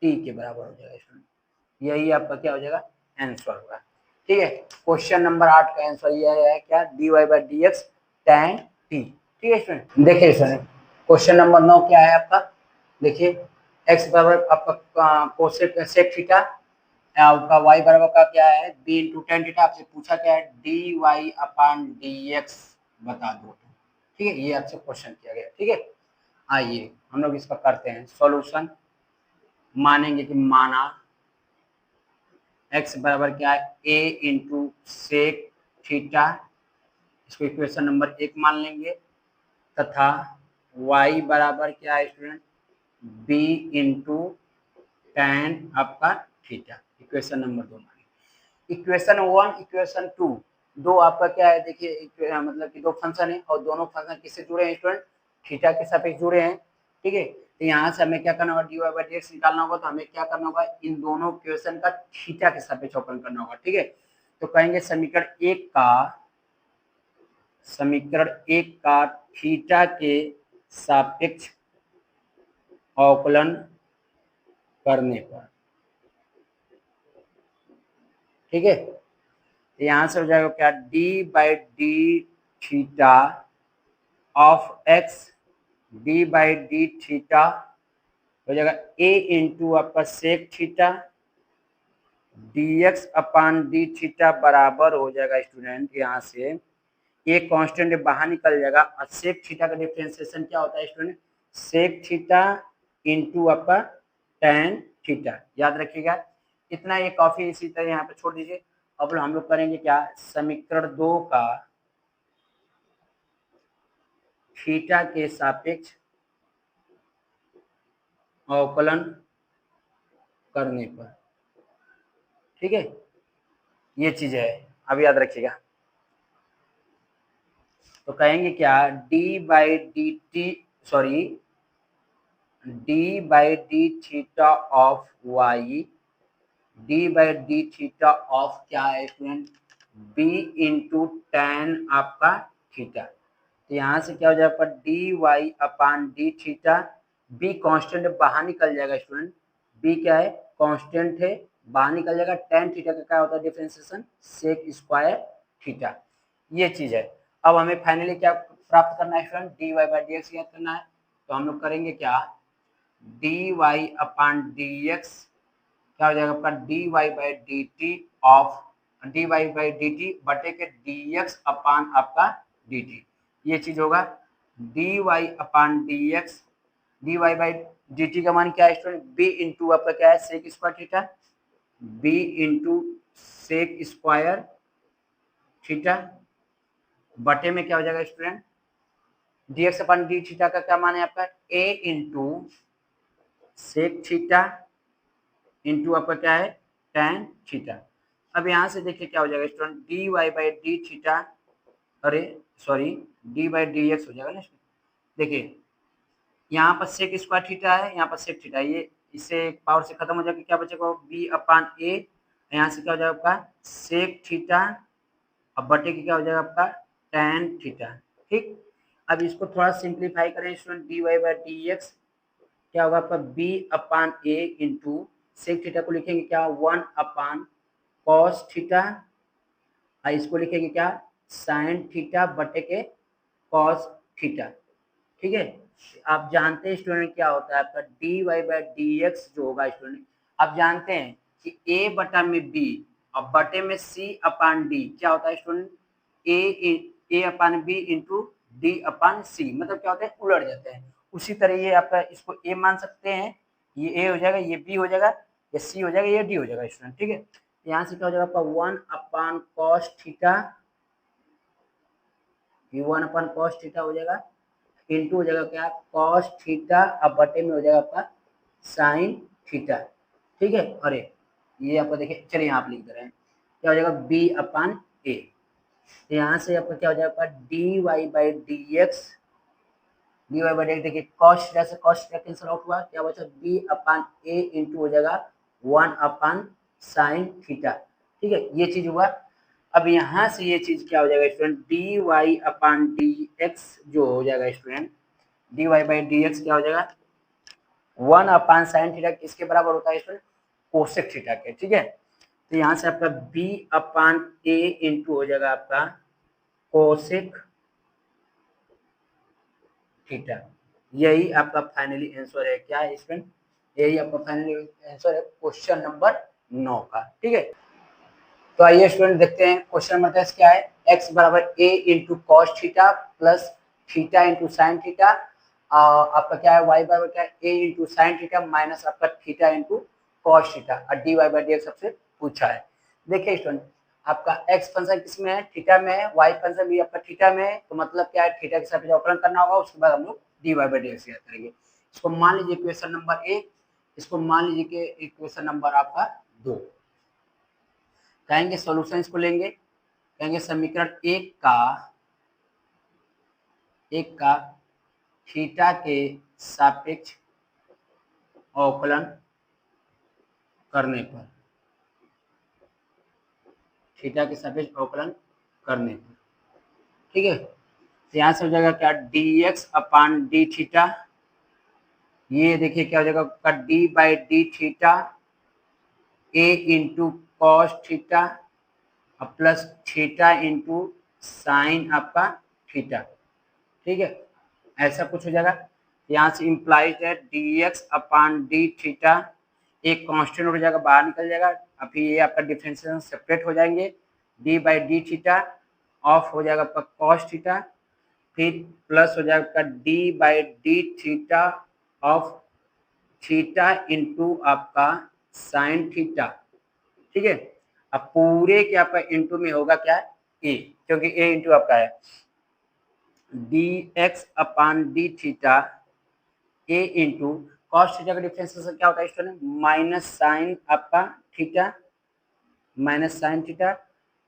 टी के बराबर हो जाएगा स्टूडेंट। यही आपका क्या हो जाएगा आंसर होगा। ठीक है, क्वेश्चन नंबर 8 का आंसर ये है क्या, d Y by D x tan t. ठीक है स्टूडेंट, देखिए स्टूडेंट क्वेश्चन नंबर 9 क्या है आपका, देखिए x बराबर आपका कोसेक सेक थीटा, आपका y बराबर का क्या है b इंटू टेन थीटा, आपसे पूछा क्या है d Y upon D x बता दो। ठीक है, ये आपसे क्वेश्चन किया गया। ठीक है, आइए हम लोग इसका करते हैं सॉल्यूशन। मानेंगे कि माना x बराबर क्या है a इंटू सेक थीटा, इसको इक्वेशन नंबर 1 मान लेंगे, तथा y बराबर क्या है स्टूडेंट b इंटू टेन आपका थीटा, इक्वेशन नंबर 2 मानेंगे। इक्वेशन 1 इक्वेशन 2 दो आपका क्या है, देखिए मतलब कि दो फंक्शन है और दोनों फंक्शन किससे जुड़े हैं स्टूडेंट, थीटा के सापेक्ष जुड़े हैं। ठीक है, तो यहाँ से हमें क्या करना होगा, dy बाई dx निकालना होगा, तो हमें क्या करना होगा, इन दोनों इक्वेशन का थीटा के सापेक्ष अवकलन करना होगा। ठीक है, तो कहेंगे समीकरण एक का थीटा के सापेक्ष अवकलन करने पर। ठीक है, यहां से हो जाएगा क्या, d by D theta of x, D by D theta हो जाएगा ए इंटू आपका सेक थीटा dx अपान डी थीटा बराबर हो जाएगा स्टूडेंट, यहाँ से एक कांस्टेंट बाहर निकल जाएगा और सेक थीटा का डिफरेंशिएशन क्या होता है स्टूडेंट, सेक थीटा इंटू आपका tan थीटा, याद रखिएगा। इतना ये काफी, इसी तरह यहाँ पे छोड़ दीजिए। अब हम लोग करेंगे क्या, समीकरण 2 का थीटा के सापेक्ष अवकलन करने पर। ठीक है, ये चीज है, अब याद रखिएगा। तो कहेंगे क्या, d by D t sorry D by D theta of y, d by D theta of क्या है स्टूडेंट, बी इंटू टेन आपका थीटा। तो यहाँ से क्या हो जाएगा, D Y upon D theta, b constant बाहर निकल जाएगा स्टूडेंट, बी क्या है, कांस्टेंट है, बाहर निकल जाएगा। टेन थीटा का क्या होता है डिफरेंशिएशन, सेक स्क्वायर थीटा, ये चीज है। अब हमें फाइनली क्या प्राप्त करना है student, D Y by D x याद करना है। तो हम लोग करेंगे क्या, d Y upon D x क्या हो जाएगा आपका, D Y by D T of d Y by D t बटे के डी एक्स अपान आपका डी टी, ये चीज होगा। D Y upon D x, d Y by D T का मान क्या है स्टूडेंट, बी इंटू आपका क्या है, sec square theta, b into sec square theta बटे में क्या हो जाएगा student, d x upon D theta का क्या मान है आपका, a into sec theta into आपका क्या है, tan थीटा। अब यहाँ से देखिए क्या हो जाएगा student, D Y by D theta, अरे sorry D by D x हो जाएगा ना। देखिए यहाँ पर सेक स्क्वायर थीटा है, यहाँ पर सेक थीटा, ये इससे पावर से खत्म हो जाएगा, क्या बचेगा, बी अपान ए, यहाँ से क्या हो जाएगा आपका सेक थीटा, अब बटे की क्या हो जाएगा आपका tan थीटा। ठीक, अब इसको थोड़ा सिंप्लीफाई करें student, D Y by D x क्या होगा आपका, b upon a into sec theta को लिखेंगे क्या, 1 अपान कॉस थीटा, और इसको लिखेंगे क्या, साइन थीटा बटे के कॉस थीटा। ठीक है, आप जानते हैं स्टूडेंट क्या होता है आपका D Y by D x जो होगा स्टूडेंट, आप जानते हैं कि ए बटा में बी और बटे में सी अपान डी क्या होता है स्टूडेंट, ए अपान बी इंटू डी अपान सी, मतलब क्या होता है, उलट जाते हैं। उसी तरह ये आपका, इसको ए मान सकते हैं, ये ए हो जाएगा, ये बी हो जाएगा, ये सी हो जाएगा, ये डी हो जाएगा स्टूडेंट। ठीक है, यहाँ से क्या हो जाएगा आपका 1 अपान कॉस थीटा, ये 1 अपान कॉस थीटा हो जाएगा, इंटू हो जाएगा क्या, कॉस थीटा, अब बटे में हो जाएगा आपका साइन थीटा। ठीक है, अरे ये आपका देखिए, चलिए यहाँ आप लिख दे रहे हैं, क्या हो जाएगा बी अपान ए, यहाँ से आपका क्या हो जाएगा D Y by D x, d Y by D x देखिए कॉस थीटा से कॉस थीटा कैंसिल आउट हुआ, क्या बचा बी अपान ए इंटू हो जाएगा 1 अपान साइन थीटा। ठीक है, ये चीज हुआ। अब यहाँ से ये चीज क्या हो जाएगा student, D Y upon D x जो हो जाएगा student, D Y by D x क्या हो जाएगा 1 अपान साइन थीटा किसके बराबर होता है स्टूडेंट, कोसेक थीटा के। ठीक है, तो यहाँ से आपका बी अपान ए इंटू हो जाएगा आपका कोसेक थीटा, यही आपका फाइनली आंसर है। क्या है स्टूडेंट, यही आपका फाइनली आंसर है क्वेश्चन नंबर 9 का। ठीक है, तो आइए स्टूडेंट देखते हैं क्वेश्चन नंबर 10 क्या है, x बराबर a into cos theta plus theta into sine theta, आपका क्या है y बराबर क्या है a into sine theta minus आपका थीटा इंटू कॉस थीटा, और d Y by D x सबसे पूछा है। देखिए स्टूडेंट, आपका x फंक्शन किसमें है, थीटा में है, y फंक्शन भी आपका थीटा में है, तो मतलब क्या है, थीटा के साथ अवकलन करना होगा, उसके बाद हम लोग D Y by D x याद करेंगे। इसको मान लीजिए इक्वेशन नंबर 1, इसको मान लीजिए कि इक्वेशन नंबर आपका 2। कहेंगे सॉल्यूशन इसको लेंगे, कहेंगे समीकरण एक का थीटा के सापेक्ष अवकलन करने पर, थीटा के सापेक्ष अवकलन करने पर, ठीक है। तो यहाँ से हो जाएगा क्या, d x upon D theta, ये देखिए क्या हो जाएगा आपका d by D theta a into cos theta plus theta into sine आपका थीटा, ठीक है। ऐसा कुछ हो जाएगा। यहाँ से इम्प्लाइज है D x upon D theta, एक कांस्टेंट हो जाएगा बाहर निकल जाएगा, अभी ये आपका डिफरेंशिएशन सेपरेट हो जाएंगे, D by D theta of हो जाएगा आपका कॉस थीटा, फिर प्लस हो जाएगा आपका d by D theta of theta into आपका साइन थीटा, ठीक है। अब पूरे के आपका इंटू में होगा क्या, ए, क्योंकि ए इंटू आपका है D x upon D theta a into cos theta का डिफरेंशिएशन क्या होता है स्टूडेंट, माइनस साइन आपका थीटा, माइनस साइन थीटा।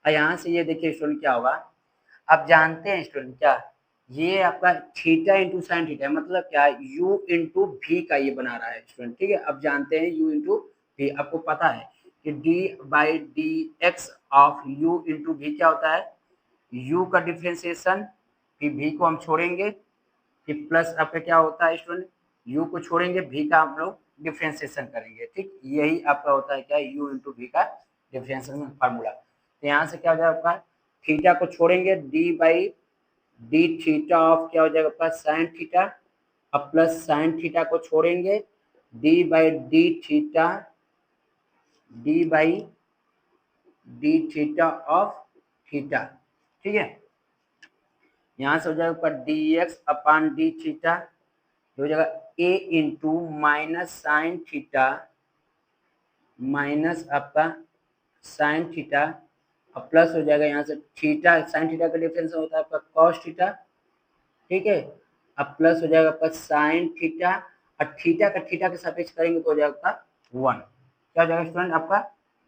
और यहाँ से ये देखिए स्टूडेंट क्या होगा, आप जानते हैं स्टूडेंट क्या, ये आपका थीटा इंटू साइन थीटा है, मतलब क्या u इंटू भी का ये बना रहा है स्टूडेंट, ठीक है। अब जानते हैं u इंटू भी, आपको पता है कि d by D x of u into भी क्या होता है, u का डिफ्रेंसिएशन, फिर v को हम छोड़ेंगे, फिर प्लस आपका क्या होता है स्टूडेंट, u को छोड़ेंगे, v का हम लोग डिफ्रेंसिएशन करेंगे, ठीक। यही आपका होता है क्या, u इंटू भी का डिफ्रेंसिएशन फार्मूला। तो यहाँ से क्या हो जाएगा आपका, थीटा को छोड़ेंगे, d by D theta of क्या हो जाएगा आपका साइन थीटा, अब प्लस साइन थीटा को छोड़ेंगे, D by D theta, D by D theta of theta, ठीक है। यहाँ से हो जाएगा आपका D x upon D theta, हो जाएगा A into minus sine theta, minus आपका साइन थीटा, अब प्लस हो जाएगा यहाँ से थीटा, साइन थीटा का डिफरेंस होता है आपका कॉस थीटा, ठीक है। अब प्लस हो जाएगा आपका साइन थीटा, और थीटा का थीटा के सापेक्ष करेंगे तो हो जाएगा आपका 1, क्या हो जाएगा स्टूडेंट आपका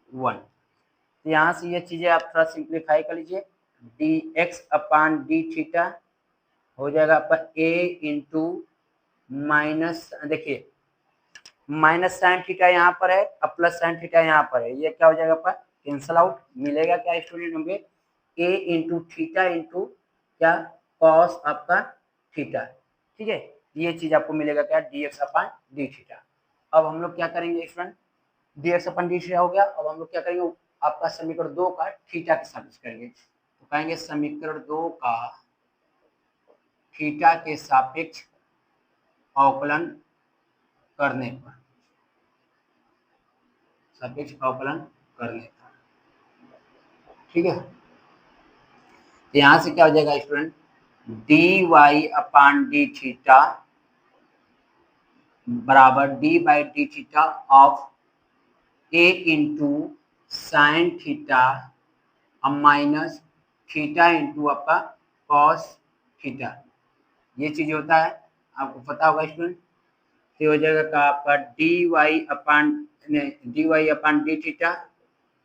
1। तो यहाँ से ये चीजें आप थोड़ा सिंप्लीफाई कर लीजिए, D x upon D theta हो जाएगा आपका ए इंटू माइनस, देखिए माइनस साइन थीटा यहाँ पर है, अब प्लस साइन थीटा यहाँ पर है, ये क्या हो जाएगा आपका कैंसल आउट, मिलेगा क्या स्टूडेंट हमें, ए इंटू थीटा इंटू क्या कॉस आपका थीटा, ठीक है। ये चीज आपको मिलेगा क्या, d x upon D theta. अब हम लोग क्या करेंगे student, d x upon D theta हो गया, अब हम लोग क्या करेंगे, आपका समीकरण 2 का थीटा के सापेक्ष करेंगे, तो कहेंगे समीकरण 2 का थीटा के सापेक्ष अवकलन करने पर, सापेक्ष अवकलन करने पर, ठीक है। यहां से क्या हो जाएगा student, D Y upon D theta बराबर D by D theta of A into sine theta minus theta into आपका कॉस थीटा, ये चीज होता है आपको पता होगा स्टूडेंट। तो हो जाएगा का आपका D Y upon D theta,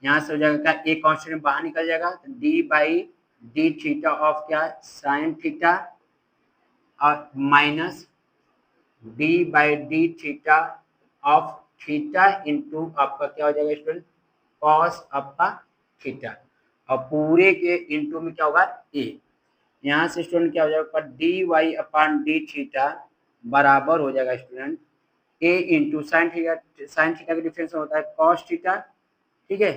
यहाँ से हो जाएगा क्या, एक कांस्टेंट बाहर निकल जाएगा, तो D by D theta of क्या साइन थीटा और minus D by D theta of theta into आपका क्या हो जाएगा स्टूडेंट कॉस आपका थीटा, और पूरे के इंटू में क्या होगा ए, यहाँ से स्टूडेंट क्या हो जाएगा D Y upon D theta बराबर हो जाएगा स्टूडेंट ए into sine theta, sine theta का डिफरेंस होता है कॉस थीटा, ठीक है।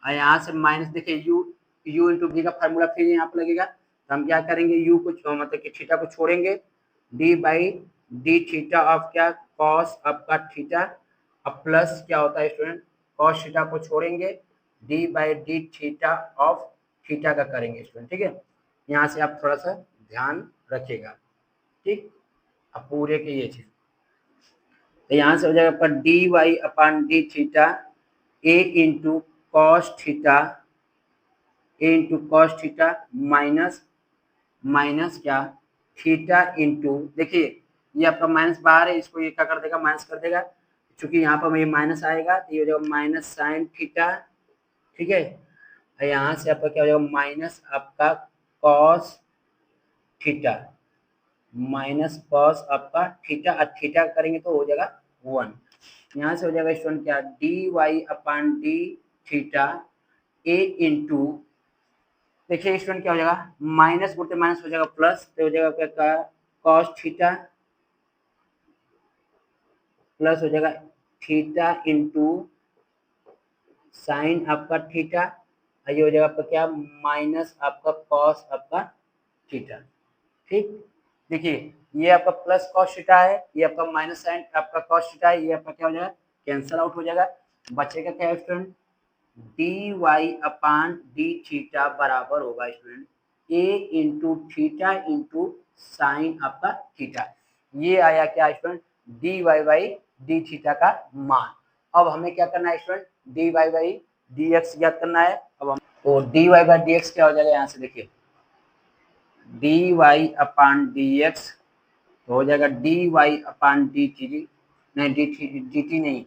और यहाँ से माइनस देखिए u इंटू भी का फार्मूला फिर यहाँ पर लगेगा, तो हम क्या करेंगे u को मतलब कि थीटा को छोड़ेंगे, D by D theta of क्या कॉस आपका थीटा, अब प्लस क्या होता है स्टूडेंट कॉस थीटा को छोड़ेंगे, D by D theta of theta का करेंगे स्टूडेंट, ठीक है। यहाँ से आप थोड़ा सा ध्यान रखिएगा, ठीक। अब पूरे के ये चीज, तो यहाँ से हो जाएगा आपका D Y upon D theta a into cos theta, a into cos theta minus minus क्या थीटा इंटू, देखिए ये आपका माइनस बाहर है, इसको ये क्या कर देगा माइनस कर देगा, चूंकि यहाँ पर ये माइनस आएगा तो ये हो जाएगा माइनस साइन थीटा, ठीक है। यहाँ से आपका क्या हो जाएगा माइनस आपका कॉस थीटा, माइनस कॉस आपका थीटा, थीटा करेंगे तो हो जाएगा 1। यहाँ से हो जाएगा स्टूडेंट क्या, d Y upon D theta a into, देखिए स्टूडेंट क्या हो जाएगा, माइनस बोलते माइनस हो जाएगा प्लस, तो हो जाएगा क्या, कॉस थीटा प्लस हो जाएगा थीटा इंटू साइन आपका थीटा, ये हो जाएगा आपका क्या, माइनस आपका कॉस आपका थीटा। ठीक, देखिए ये आपका प्लस कॉस थीटा है, ये आपका माइनस साइन आपका कॉस थीटा है, ये आपका क्या हो जाएगा, कैंसल आउट हो जाएगा। बचेगा क्या student, D Y upon D theta बराबर होगा स्टूडेंट ए इंटू थीटा इंटू साइन आपका थीटा। ये आया क्या student, D Y by D theta का मान। अब हमें क्या करना है student, D Y by D x ज्ञात करना है। अब हम तो D Y by D x क्या हो जाएगा, यहाँ से देखिए d Y upon D x हो जाएगा D Y upon D t, नहीं डी टी नहीं,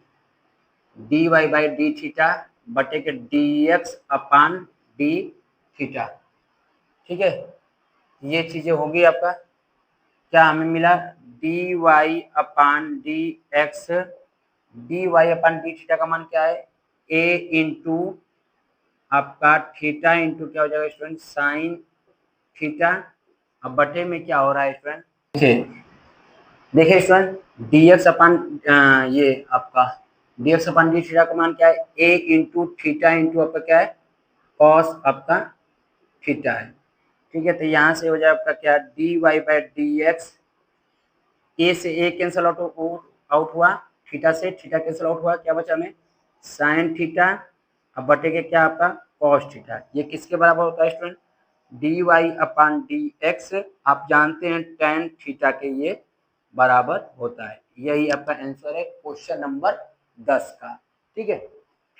d Y by D theta बटे के d x upon D theta. ठीक है, ये चीजें होगी आपका, क्या हमें मिला, d Y upon D x, d Y upon D theta का मान क्या है, ए इंटू आपका थीटा इंटू क्या हो जाएगा स्टूडेंट, साइन थीटा। अब बटे में क्या हो रहा है स्टूडेंट, देखिए देखिए स्टूडेंट डी एक्स अपान ये आपका D x upon D theta का मान क्या है, ए इंटू थीटा इंटू आपका क्या है, कॉस आपका थीटा है। ठीक है, तो यहाँ से हो जाए आपका क्या, d Y by D x, a से ए कैंसल आउट हुआ, थीटा से थीटा कैंसल आउट हुआ, क्या बचा हमें, साइन थीटा। अब बटे के क्या आपका, कॉस थीटा। ये किसके बराबर होता है student, D Y upon D x, आप जानते हैं टेन थीटा के ये बराबर होता है। यही आपका आंसर है क्वेश्चन नंबर 10 का। ठीक है,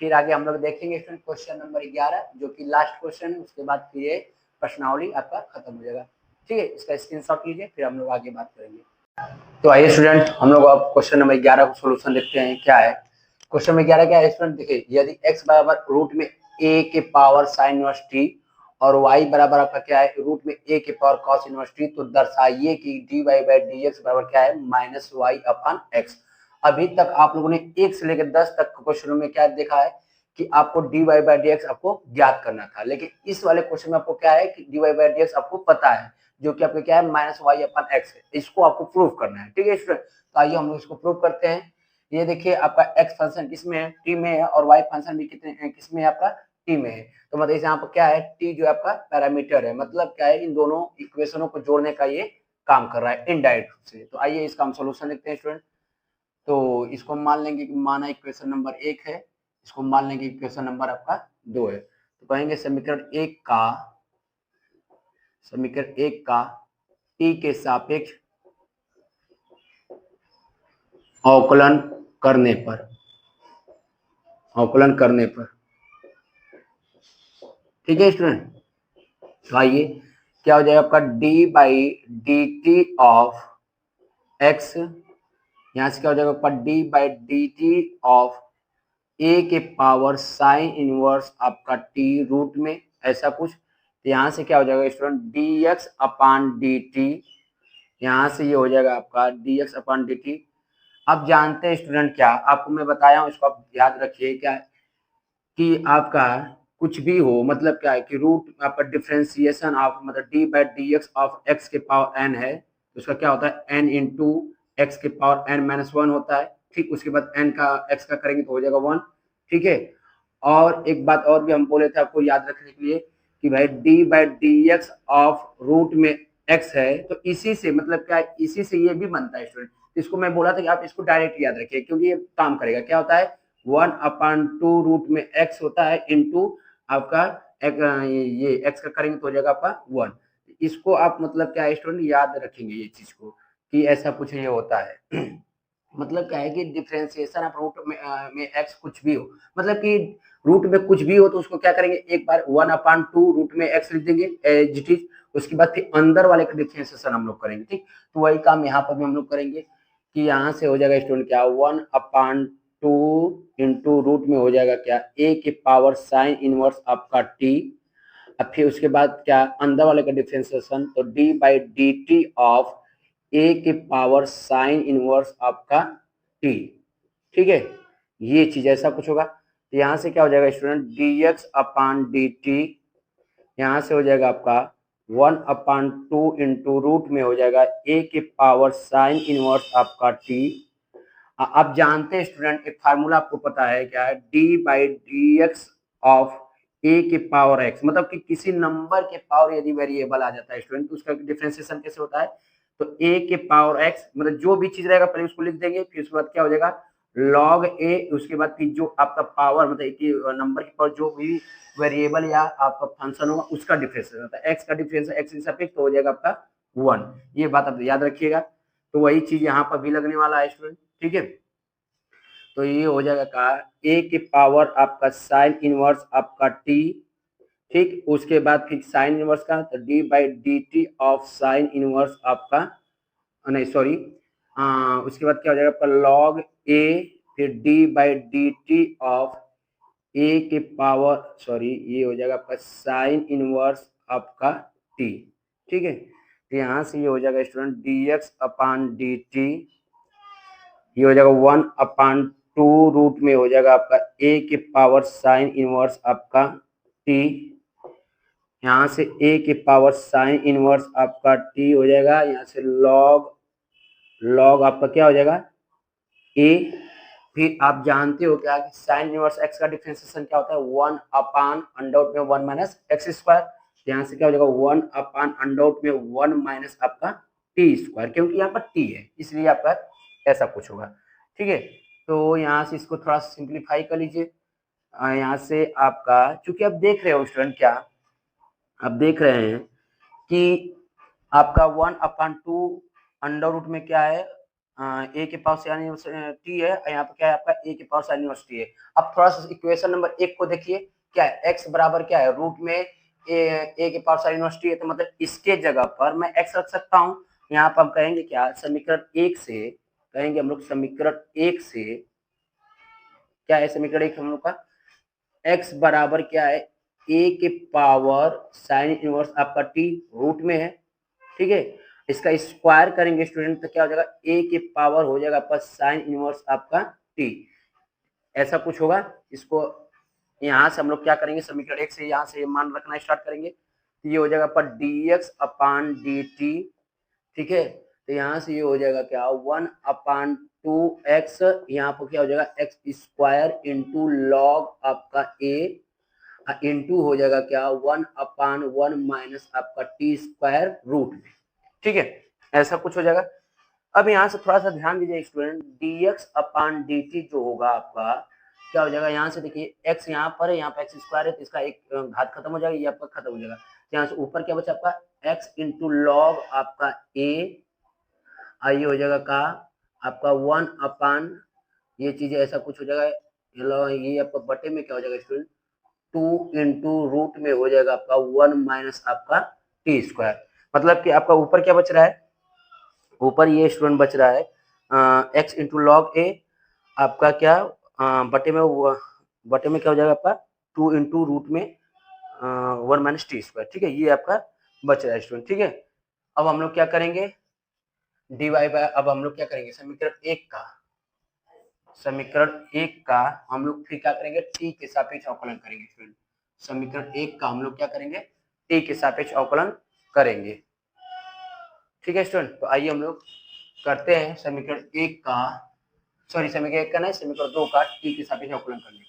फिर आगे हम लोग देखेंगे स्टूडेंट क्वेश्चन नंबर 11 जो कि लास्ट क्वेश्चन है, उसके बाद फिर ये प्रश्नावली आपका खत्म हो जाएगा। ठीक है, इसका स्क्रीनशॉट लीजिए, फिर हम लोग आगे बात करेंगे। तो आइए स्टूडेंट हम लोग अब क्वेश्चन नंबर 11 को सोल्यूशन देखते हैं क्या है। क्वेश्चन नंबर 11 क्या है स्टूडेंट, देखिए यदि x बराबर रूट में a के पावर साइन इनवर्स t और y बराबर आपका क्या है, रूट में a के पावर कॉस इनवर्स t, तो दर्शाइए कि dy बाई dx बराबर क्या है, माइनस y अपान x। अभी तक आप लोगों ने 1 से लेकर 10 तक क्वेश्चनों में क्या देखा है कि आपको dy बाई dx आपको ज्ञात करना था, लेकिन इस वाले क्वेश्चन में आपको क्या है कि dy बाई dx आपको पता है, जो कि आपका क्या है, माइनस वाई अपन एक्स है। इसको आपको प्रूव करना है। ठीक है स्टूडेंट, तो आइए हम लोग इसको प्रूव करते हैं। ये देखिए आपका एक्स फंक्शन किसमें है, टी में है, और वाई फंक्शन भी कितने किसमें है, आपका टी में है। तो मतलब यहाँ पर क्या है, टी जो आपका पैरामीटर है, मतलब क्या है, इन दोनों इक्वेशनों को जोड़ने का ये काम कर रहा है इनडायरेक्ट रूप से। तो आइए इसका हम सोल्यूशन देखते हैं स्टूडेंट। तो इसको मान लेंगे कि माना इक्वेशन नंबर 1 है, इसको मान लेंगे इक्वेशन नंबर आपका 2 है। तो कहेंगे समीकरण 1 का टी के सापेक्ष अवकलन करने पर, ठीक है स्टूडेंट। तो आइए क्या हो जाएगा आपका, d by D T of x, यहां से क्या हो जाएगा आपका, d by D T of a के पावर साइन इनवर्स आपका टी रूट में ऐसा कुछ। तो यहाँ से क्या हो जाएगा student, d x upon D t, यहाँ से ये हो जाएगा आपका D x upon D T. अब जानते हैं स्टूडेंट क्या, आपको मैं बताया हूँ, इसको आप याद रखिए क्या कि आपका कुछ भी हो, मतलब क्या है कि रूट आपका डिफरेंशिएशन ऑफ मतलब D by D x of x के पावर एन है, तो उसका क्या होता है, एन इंटू एक्स के पावर एन माइनस 1 होता है। ठीक, उसके बाद एन का एक्स का करेंगे तो हो जाएगा 1। ठीक है, और एक बात और भी हम बोले थे आपको याद रखने के लिए कि भाई d by D x of root में एक्स है, तो इसी से मतलब क्या है, इसी से ये भी बनता है स्टूडेंट। इसको मैं बोला था कि आप इसको डायरेक्ट याद रखिए, क्योंकि ये काम करेगा। क्या होता है, 1/2 रूट में x होता है इंटू आपका ये x का करेंगे तो हो जाएगा आपका 1। इसको आप मतलब क्या है स्टूडेंट याद रखेंगे ये चीज को कि ऐसा कुछ ये होता है। मतलब क्या है कि डिफरेंशिएशन ऑफ रूट में x कुछ भी हो, मतलब कि रूट में कुछ भी हो तो उसको क्या करेंगे, एक बार 1/2 रूट में x लिख देंगे एज इट इज, उसके बाद फिर अंदर वाले का डिफरेंशिएशन हम लोग करेंगे। ठीक, तो वही काम यहाँ पर भी हम लोग करेंगे कि यहाँ से हो जाएगा स्टूडेंट क्या, 1/2 इंटू रूट में हो जाएगा क्या, a के पावर साइन इनवर्स आपका t। अब फिर उसके बाद क्या, अंदर वाले का डिफरेंशिएशन, तो d by D T of a के पावर साइन इनवर्स आपका टी, ठीक है, ये चीज ऐसा कुछ होगा। तो यहाँ से क्या हो जाएगा student, d x upon D t, यहाँ से हो जाएगा आपका 1/2 इंटू रूट में हो जाएगा ए के पावर साइन इनवर्स आपका टी। आप जानते हैं स्टूडेंट, एक फार्मूला आपको पता है क्या है, d by D x of a के पावर एक्स, मतलब कि किसी नंबर के पावर यदि वेरिएबल आ जाता है स्टूडेंट तो उसका डिफरेंशिएशन कैसे होता है, तो ए के पावर एक्स मतलब जो भी चीज रहेगा पहले उसको लिख देंगे, फिर उसके बाद क्या हो जाएगा लॉग ए, उसके बाद फिर जो आपका पावर मतलब नंबर के पावर जो भी वेरिएबल या आपका फंक्शन होगा उसका डिफरेंशिएशन होता है, एक्स का डिफरेंशिएशन एक्स के सापेक्ष तो हो जाएगा आपका 1। ये बात आप याद रखिएगा। तो वही चीज यहाँ पर भी लगने वाला है स्टूडेंट, ठीक है। तो ये हो जाएगा का ए के पावर आपका साइन इनवर्स आपका टी, ठीक, उसके बाद फिर साइन इनवर्स का तो D by D T of sine inverse आपका नहीं सॉरी उसके बाद क्या हो जाएगा आपका लॉग ए, फिर d by D T of a के पावर सॉरी ये हो जाएगा आपका साइन इनवर्स आपका टी, ठीक है। तो यहाँ से ये हो जाएगा student d x upon D t, ये हो जाएगा 1/2 रूट में हो जाएगा आपका ए के पावर साइन इनवर्स आपका टी, यहाँ से ए के पावर साइन इनवर्स आपका टी हो जाएगा, यहाँ से लॉग आपका क्या हो जाएगा ए, फिर आप जानते हो क्या कि साइन इनवर्स एक्स का डिफरेंशिएशन क्या होता है 1/√में 1 माइनस एक्स स्क्वायर, यहाँ से क्या हो जाएगा 1/√में 1 माइनस आपका टी स्क्वायर, क्योंकि यहाँ पर टी है इसलिए आपका ऐसा कुछ होगा, ठीक है। तो यहाँ से इसको थोड़ा सिंप्लीफाई कर लीजिए, यहाँ से आपका चूंकि आप देख रहे हो स्टूडेंट क्या आप देख रहे हैं कि आपका 1/2 में क्या है ए के पावर साइन टी है, यहाँ पे क्या है आपका ए के पावर साइन इनवर्स टी है। अब थोड़ा सा इक्वेशन नंबर 1 को देखिए, क्या है एक्स बराबर क्या है रूट में ए के पावर साइन इनवर्स टी है, तो मतलब इसके जगह पर मैं एक्स रख सकता हूँ। यहाँ पर हम कहेंगे क्या समीकरण 1 से कहेंगे हम लोग समीकरण 1 से क्या है समीकरण 1 हम लोग का एक्स बराबर क्या है ए के पावर साइन इनवर्स आपका टी रूट में है, ठीक है। इसका स्क्वायर करेंगे स्टूडेंट तो क्या हो जाएगा ए के पावर हो जाएगा आपका साइन इनवर्स आपका टी, ऐसा कुछ होगा। इसको यहाँ से हम लोग क्या करेंगे समीकरण 1 से यहाँ से मान रखना स्टार्ट करेंगे, तो ये हो जाएगा पर D x upon D T, ठीक है। तो यहाँ से ये हो जाएगा क्या 1/2x, यहाँ पर क्या हो जाएगा एक्स स्क्वायर इंटू लॉग आपका ए इंटू हो जाएगा क्या 1/1 माइनस आपका टी स्क्वायर रूट में, ठीक है, ऐसा कुछ हो जाएगा। अब यहाँ से थोड़ा सा ध्यान दीजिए स्टूडेंट, dx अपान dt जो होगा आपका क्या हो जाएगा, यहाँ से देखिए x यहाँ पर है, यहाँ पर एक्स स्क्वायर है तो इसका एक घात खत्म हो जाएगा, ये आपका खत्म हो जाएगा। तो यहाँ से ऊपर क्या बचा आपका x इंटू लॉग आपका a, आइए हो जाएगा का आपका 1 ये चीजें ऐसा कुछ हो जाएगा, ये आपका बटे में क्या हो जाएगा स्टूडेंट 2 इंटू रूट में हो जाएगा आपका 1 माइनस आपका टी स्क्वायर, मतलब कि आपका ऊपर क्या बच रहा है, ऊपर ये स्टूडेंट बच रहा है एक्स इंटू लॉग ए आपका क्या बटे में क्या हो जाएगा आपका 2 इंटू रूट में 1 माइनस टी स्क्वायर, ठीक है, ये आपका बच रहा है स्टूडेंट, ठीक है। अब हम लोग क्या करेंगे डी वाई बाय, अब हम लोग क्या करेंगे समीकरण एक का हम लोग फिर क्या करेंगे टी के सापेक्ष अवकलन करेंगे स्टूडेंट, समीकरण 1 का हम लोग क्या करेंगे टी के सापेक्ष अवकलन करेंगे, ठीक है स्टूडेंट। तो आइए हम लोग करते हैं समीकरण 1 का समीकरण 1 का नहीं समीकरण 2 का टी के सापेक्ष अवकलन करने का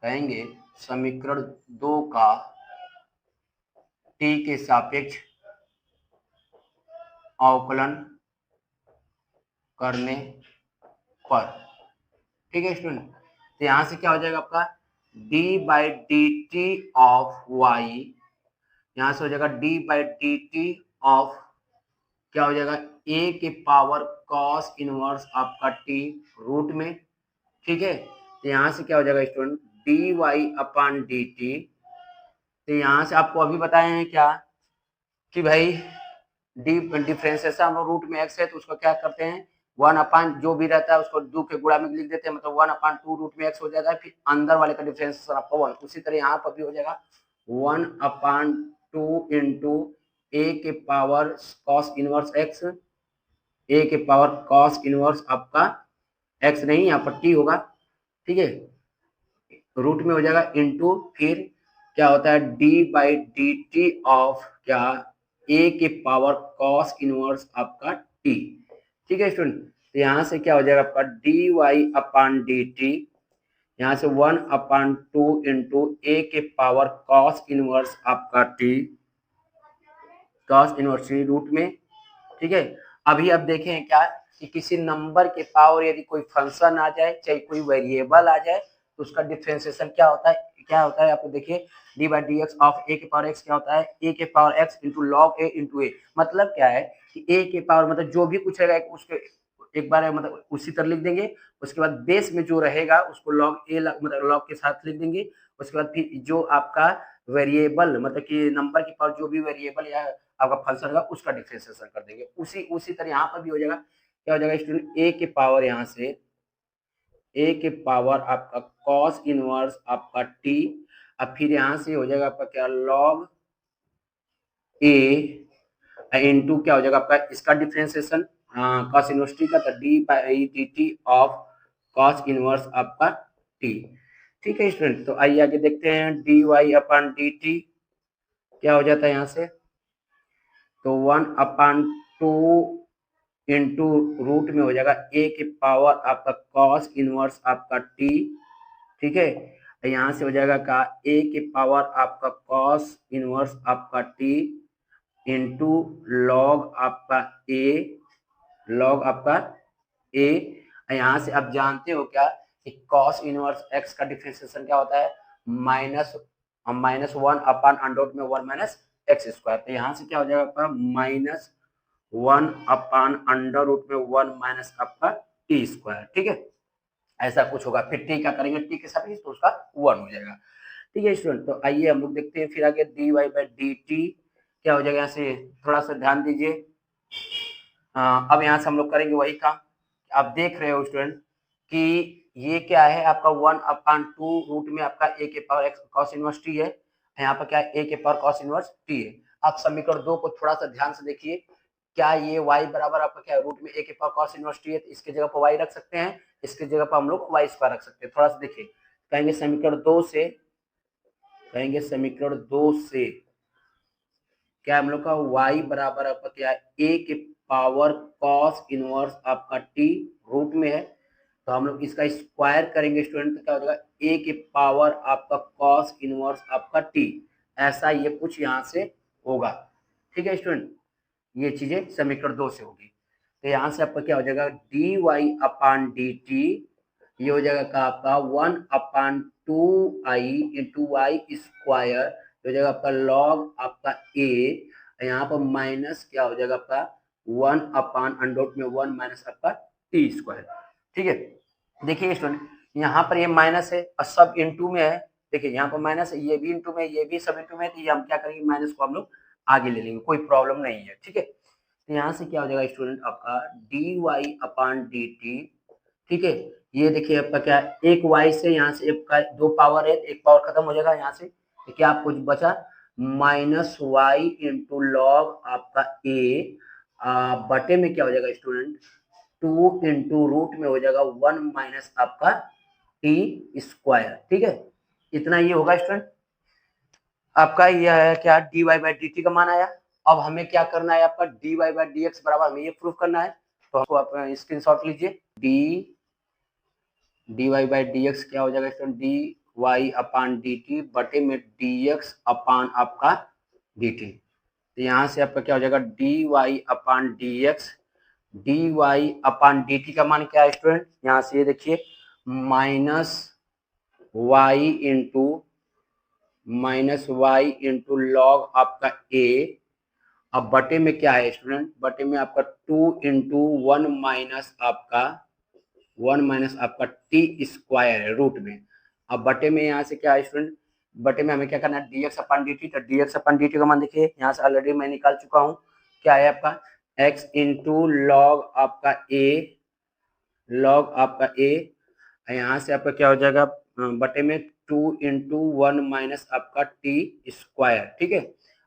कहेंगे समीकरण 2 का टी के सापेक्ष अवकलन करने पर, ठीक है स्टूडेंट। तो यहाँ से क्या हो जाएगा आपका d by D T of y, यहाँ से हो जाएगा d by D T of क्या हो जाएगा a के पावर cos इनवर्स आपका t रूट में, ठीक है। तो यहाँ से क्या हो जाएगा student D Y upon D t, तो यहाँ से आपको अभी बताए हैं क्या कि भाई डिफरेंशिएशन हम रूट में x है तो उसको क्या करते हैं 1 जो भी रहता है उसको 2 के गुणा में लिख देते हैं, मतलब 1/2 रूट में x हो जाता है, फिर अंदर वाले का डिफरेंशिएशन आपका 1, उसी तरह यहाँ पर भी हो जाएगा 1/2 इंटू ए के पावर cos इनवर्स x ए के पावर कॉस इनवर्स आपका एक्स नहीं, यहाँ पर टी होगा, ठीक है, रूट में हो जाएगा इंटू, फिर क्या होता है d by D T of क्या, ए के पावर कॉस इनवर्स आपका टी, ठीक है स्टूडेंट। तो यहाँ से क्या हो जाएगा आपका D Y upon D t, यहाँ से 1/2 इंटू ए के पावर कॉस इनवर्स आपका t, cos inverse t root में, ठीक है। अभी अब देखें क्या कि किसी नंबर के पावर यदि कोई फंक्शन आ जाए, चाहे कोई वेरिएबल आ जाए, तो उसका डिफरेंशिएशन क्या होता है, आपको देखिए d by D x of a के पावर एक्स क्या होता है, ए के power x into log a into a. मतलब क्या है कि ए के पावर मतलब जो भी कुछ रहेगा उसके एक बार मतलब उसी तरह लिख देंगे, उसके बाद बेस में जो रहेगा उसको लॉग ए मतलब लॉग के साथ लिख देंगे, उसके बाद फिर जो आपका वेरिएबल मतलब कि नंबर के पावर जो भी वेरिएबल या आपका फंक्शन होगा उसका डिफरेंशिएशन कर देंगे। उसी तरह यहाँ पर भी हो जाएगा, क्या हो जाएगा स्टूडेंट, ए के पावर यहाँ से ए के पावर आपका कॉस इनवर्स आपका टी, अब फिर यहाँ से हो जाएगा आपका क्या लॉग ए इंटू क्या हो जाएगा आपका इसका डिफरेंशिएशन कॉस इनवर्स टी का, तो D by D T of cos inverse आपका टी, ठीक है स्टूडेंट। तो आइए आगे देखते हैं, D Y upon D T क्या हो जाता है यहाँ से, तो 1/2 इंटू रूट में हो जाएगा ए के पावर आपका कॉस इनवर्स आपका टी, ठीक है, यहाँ से हो जाएगा का ए के पावर आपका कॉस इनवर्स आपका टी इंटू लॉग आपका ए, लॉग आपका ए, यहाँ से आप जानते हो क्या कि कॉस इनवर्स एक्स का डिफरेंशिएशन क्या होता है, -1/√में 1 माइनस एक्स स्क्वायर, तो यहाँ से क्या हो जाएगा आपका -1/√में 1 माइनस आपका टी स्क्वायर, ठीक है, ऐसा कुछ होगा। फिर टी का करेंगे टी के साथ तो उसका 1 हो जाएगा, ठीक है स्टूडेंट। तो आइए हम लोग देखते हैं फिर आगे d Y by D T क्या हो जाएगा, यहाँ से थोड़ा सा ध्यान दीजिए। अब यहाँ से हम लोग करेंगे वही काम, आप देख रहे हो स्टूडेंट कि ये क्या है आपका 1/2 रूट में आपका ए के power x cos inverse T है, यहाँ पर क्या है ए के पावर कॉस इनवर्स टी है। आप समीकरण 2 को थोड़ा सा ध्यान से देखिए, क्या ये y बराबर आपका क्या रूट में ए के पावर कॉस इनवर्स टी है, तो इसके जगह पर y रख सकते हैं, इसके जगह पर हम लोग y स्क्वायर रख सकते हैं। थोड़ा सा देखिए, कहेंगे समीकरण 2 से, कहेंगे समीकरण 2 से क्या हम लोग का y बराबर आपका क्या है a के पावर कॉस इनवर्स आपका t रूट में है, तो हम लोग इसका स्क्वायर करेंगे स्टूडेंट, तो क्या हो जाएगा a के पावर आपका कॉस इनवर्स आपका t, ऐसा ये कुछ यहाँ से होगा, ठीक है स्टूडेंट, ये चीजें समीकरण 2 से होगी। तो यहाँ से आपका क्या हो जाएगा D Y upon D t, ये हो जाएगा का आपका 1/2i इंटू वाई स्क्वायर, हो जाएगा आपका लॉग आपका ए, यहाँ पर माइनस क्या हो जाएगा आपका 1/√में 1 माइनस आपका टी स्क्वायर, ठीक है। देखिए स्टूडेंट यहाँ पर ये माइनस है और सब इंटू में है, देखिए यहाँ पर माइनस है, ये भी इंटू में, ये भी सब इंटू में है, तो ये हम क्या करेंगे माइनस को हम लोग आगे ले लेंगे, कोई प्रॉब्लम नहीं है, ठीक है। तो यहाँ से क्या हो जाएगा स्टूडेंट आपका D Y upon D T, ठीक है, ये देखिए आपका क्या एक y से यहाँ से एक का 2 पावर है, एक पावर खत्म हो जाएगा यहाँ से, तो क्या कुछ बचा -y इंटू लॉग आपका a बटे में क्या हो जाएगा स्टूडेंट 2 इंटू रूट में हो जाएगा 1 माइनस आपका टी स्क्वायर, ठीक है, इतना ये होगा स्टूडेंट आपका। यह है क्या d Y by D T का मान आया। अब हमें क्या करना है आपका D Y by D x बराबर हमें ये प्रूफ करना है, तो हमको आप स्क्रीनशॉट लीजिए, D Y by D x क्या हो जाएगा student D Y upon D t बटे में डी एक्स अपान आपका डी टी, तो यहाँ से आपका क्या हो जाएगा D Y upon D x, d Y upon D T का मान क्या है स्टूडेंट, यहाँ से ये देखिए -y इंटू लॉग आपका a, अब बटे में क्या है स्टूडेंट, बटे में आपका 2 इंटू 1 माइनस आपका टी स्क्वायर है रूट में, अब बटे में यहाँ से क्या है स्टूडेंट, बटे में हमें क्या करना है dx अपन dt, तो dx अपन dt का मान देखिए यहाँ से ऑलरेडी मैं निकाल चुका हूँ, क्या है आपका x इंटू लॉग आपका a, यहाँ से आपका क्या हो जाएगा बटे में 2 इंटू 1 माइनस आपका टी स्क्वायर, ठीक है,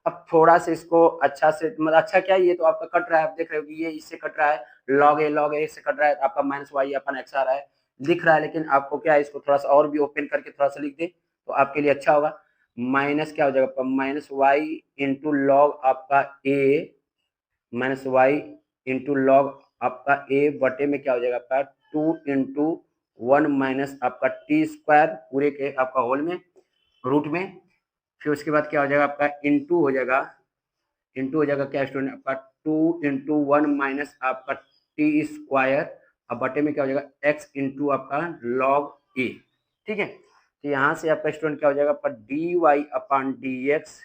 अब थोड़ा सा इसको अच्छा से, मतलब अच्छा क्या है, ये तो आपका कट रहा है, आप देख रहे हो कि ये इससे कट रहा है, log a से कट रहा है, आपका माइनस वाई अपन एक्स आ रहा है, दिख रहा है। लेकिन आपको क्या है, इसको थोड़ा सा और भी ओपन करके थोड़ा सा लिख दे तो आपके लिए अच्छा होगा। माइनस क्या हो जाएगा आपका, माइनस वाई इंटू लॉग आपका ए, माइनस वाई इंटू लॉग आपका ए बटे में क्या हो जाएगा आपका 2 × 1 माइनस आपका टी स्क्वायर पूरे के आपका होल में रूट में। फिर उसके बाद क्या हो जाएगा आपका इंटू हो जाएगा, इंटू हो जाएगा क्या स्टूडेंट आपका 2 × 1 माइनस आपका टी स्क्वायर, अब बटे में क्या हो जाएगा एक्स इंटू आपका लॉग ए। ठीक है, तो यहाँ से आपका स्टूडेंट क्या हो जाएगा आपका D Y upon D x.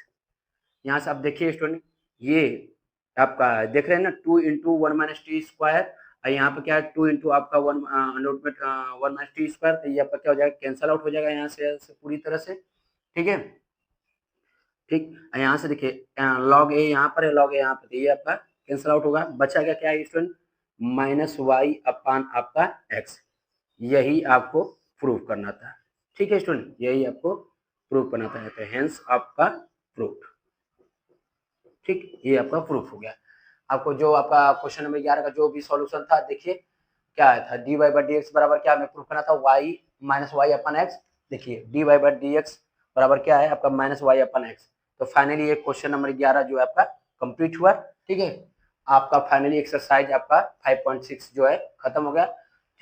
यहाँ से आप देखिए स्टूडेंट, ये आपका देख रहे हैं ना 2 × 1 माइनस टी स्क्वायर, और यहाँ पे क्या है 2 इंटू आपका 1 अंडर में 1 माइनस टी स्क्वायर, तो ये आपका क्या हो जाएगा कैंसल आउट हो जाएगा यहाँ से पूरी तरह से। ठीक है, ठीक, यहाँ से देखिए लॉग ए यहाँ पर है, लॉग ए यहाँ पर, ये आपका कैंसल आउट होगा, बचा क्या क्या है स्टूडेंट, माइनस वाई अपान आपका एक्स। यही आपको प्रूव करना था। ठीक है स्टूडेंट, यही आपको प्रूव करना था, तो हेंस आपका प्रूफ। ठीक, ये आपका प्रूफ हो गया। आपको जो आपका क्वेश्चन नंबर 11 का जो भी सॉल्यूशन था, देखिए क्या आया था, d Y by D x बराबर क्या हमें प्रूफ करना था, y minus y upon x. देखिए d Y by D x बराबर क्या है आपका माइनस वाई अपन एक्स। तो फाइनली ये क्वेश्चन नंबर 11 जो है आपका कंप्लीट हुआ। ठीक है, आपका फाइनली एक्सरसाइज आपका 5.6 जो है खत्म हो गया।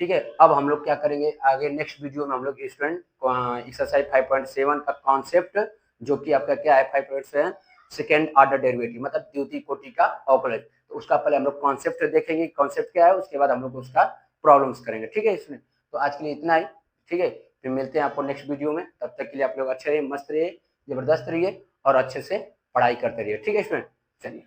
ठीक है, अब हम लोग क्या करेंगे आगे नेक्स्ट वीडियो में, हम लोग स्टूडेंट एक्सरसाइज 5.7 का कॉन्सेप्ट, जो कि आपका क्या है 5.7 सेकेंड ऑर्डर डेरिवेटिव, मतलब द्वितीय कोटि का अवकलज। तो उसका पहले हम लोग कॉन्सेप्ट देखेंगे, कॉन्सेप्ट क्या है, उसके बाद हम लोग उसका प्रॉब्लम्स करेंगे। ठीक है इसमें, तो आज के लिए इतना ही। ठीक है, फिर मिलते हैं आपको नेक्स्ट वीडियो में, तब तक के लिए आप लोग अच्छे रहिए, मस्त रहिए, जबरदस्त रहिए और अच्छे से पढ़ाई करते रहिए। ठीक है स्टूडेंट, चलिए।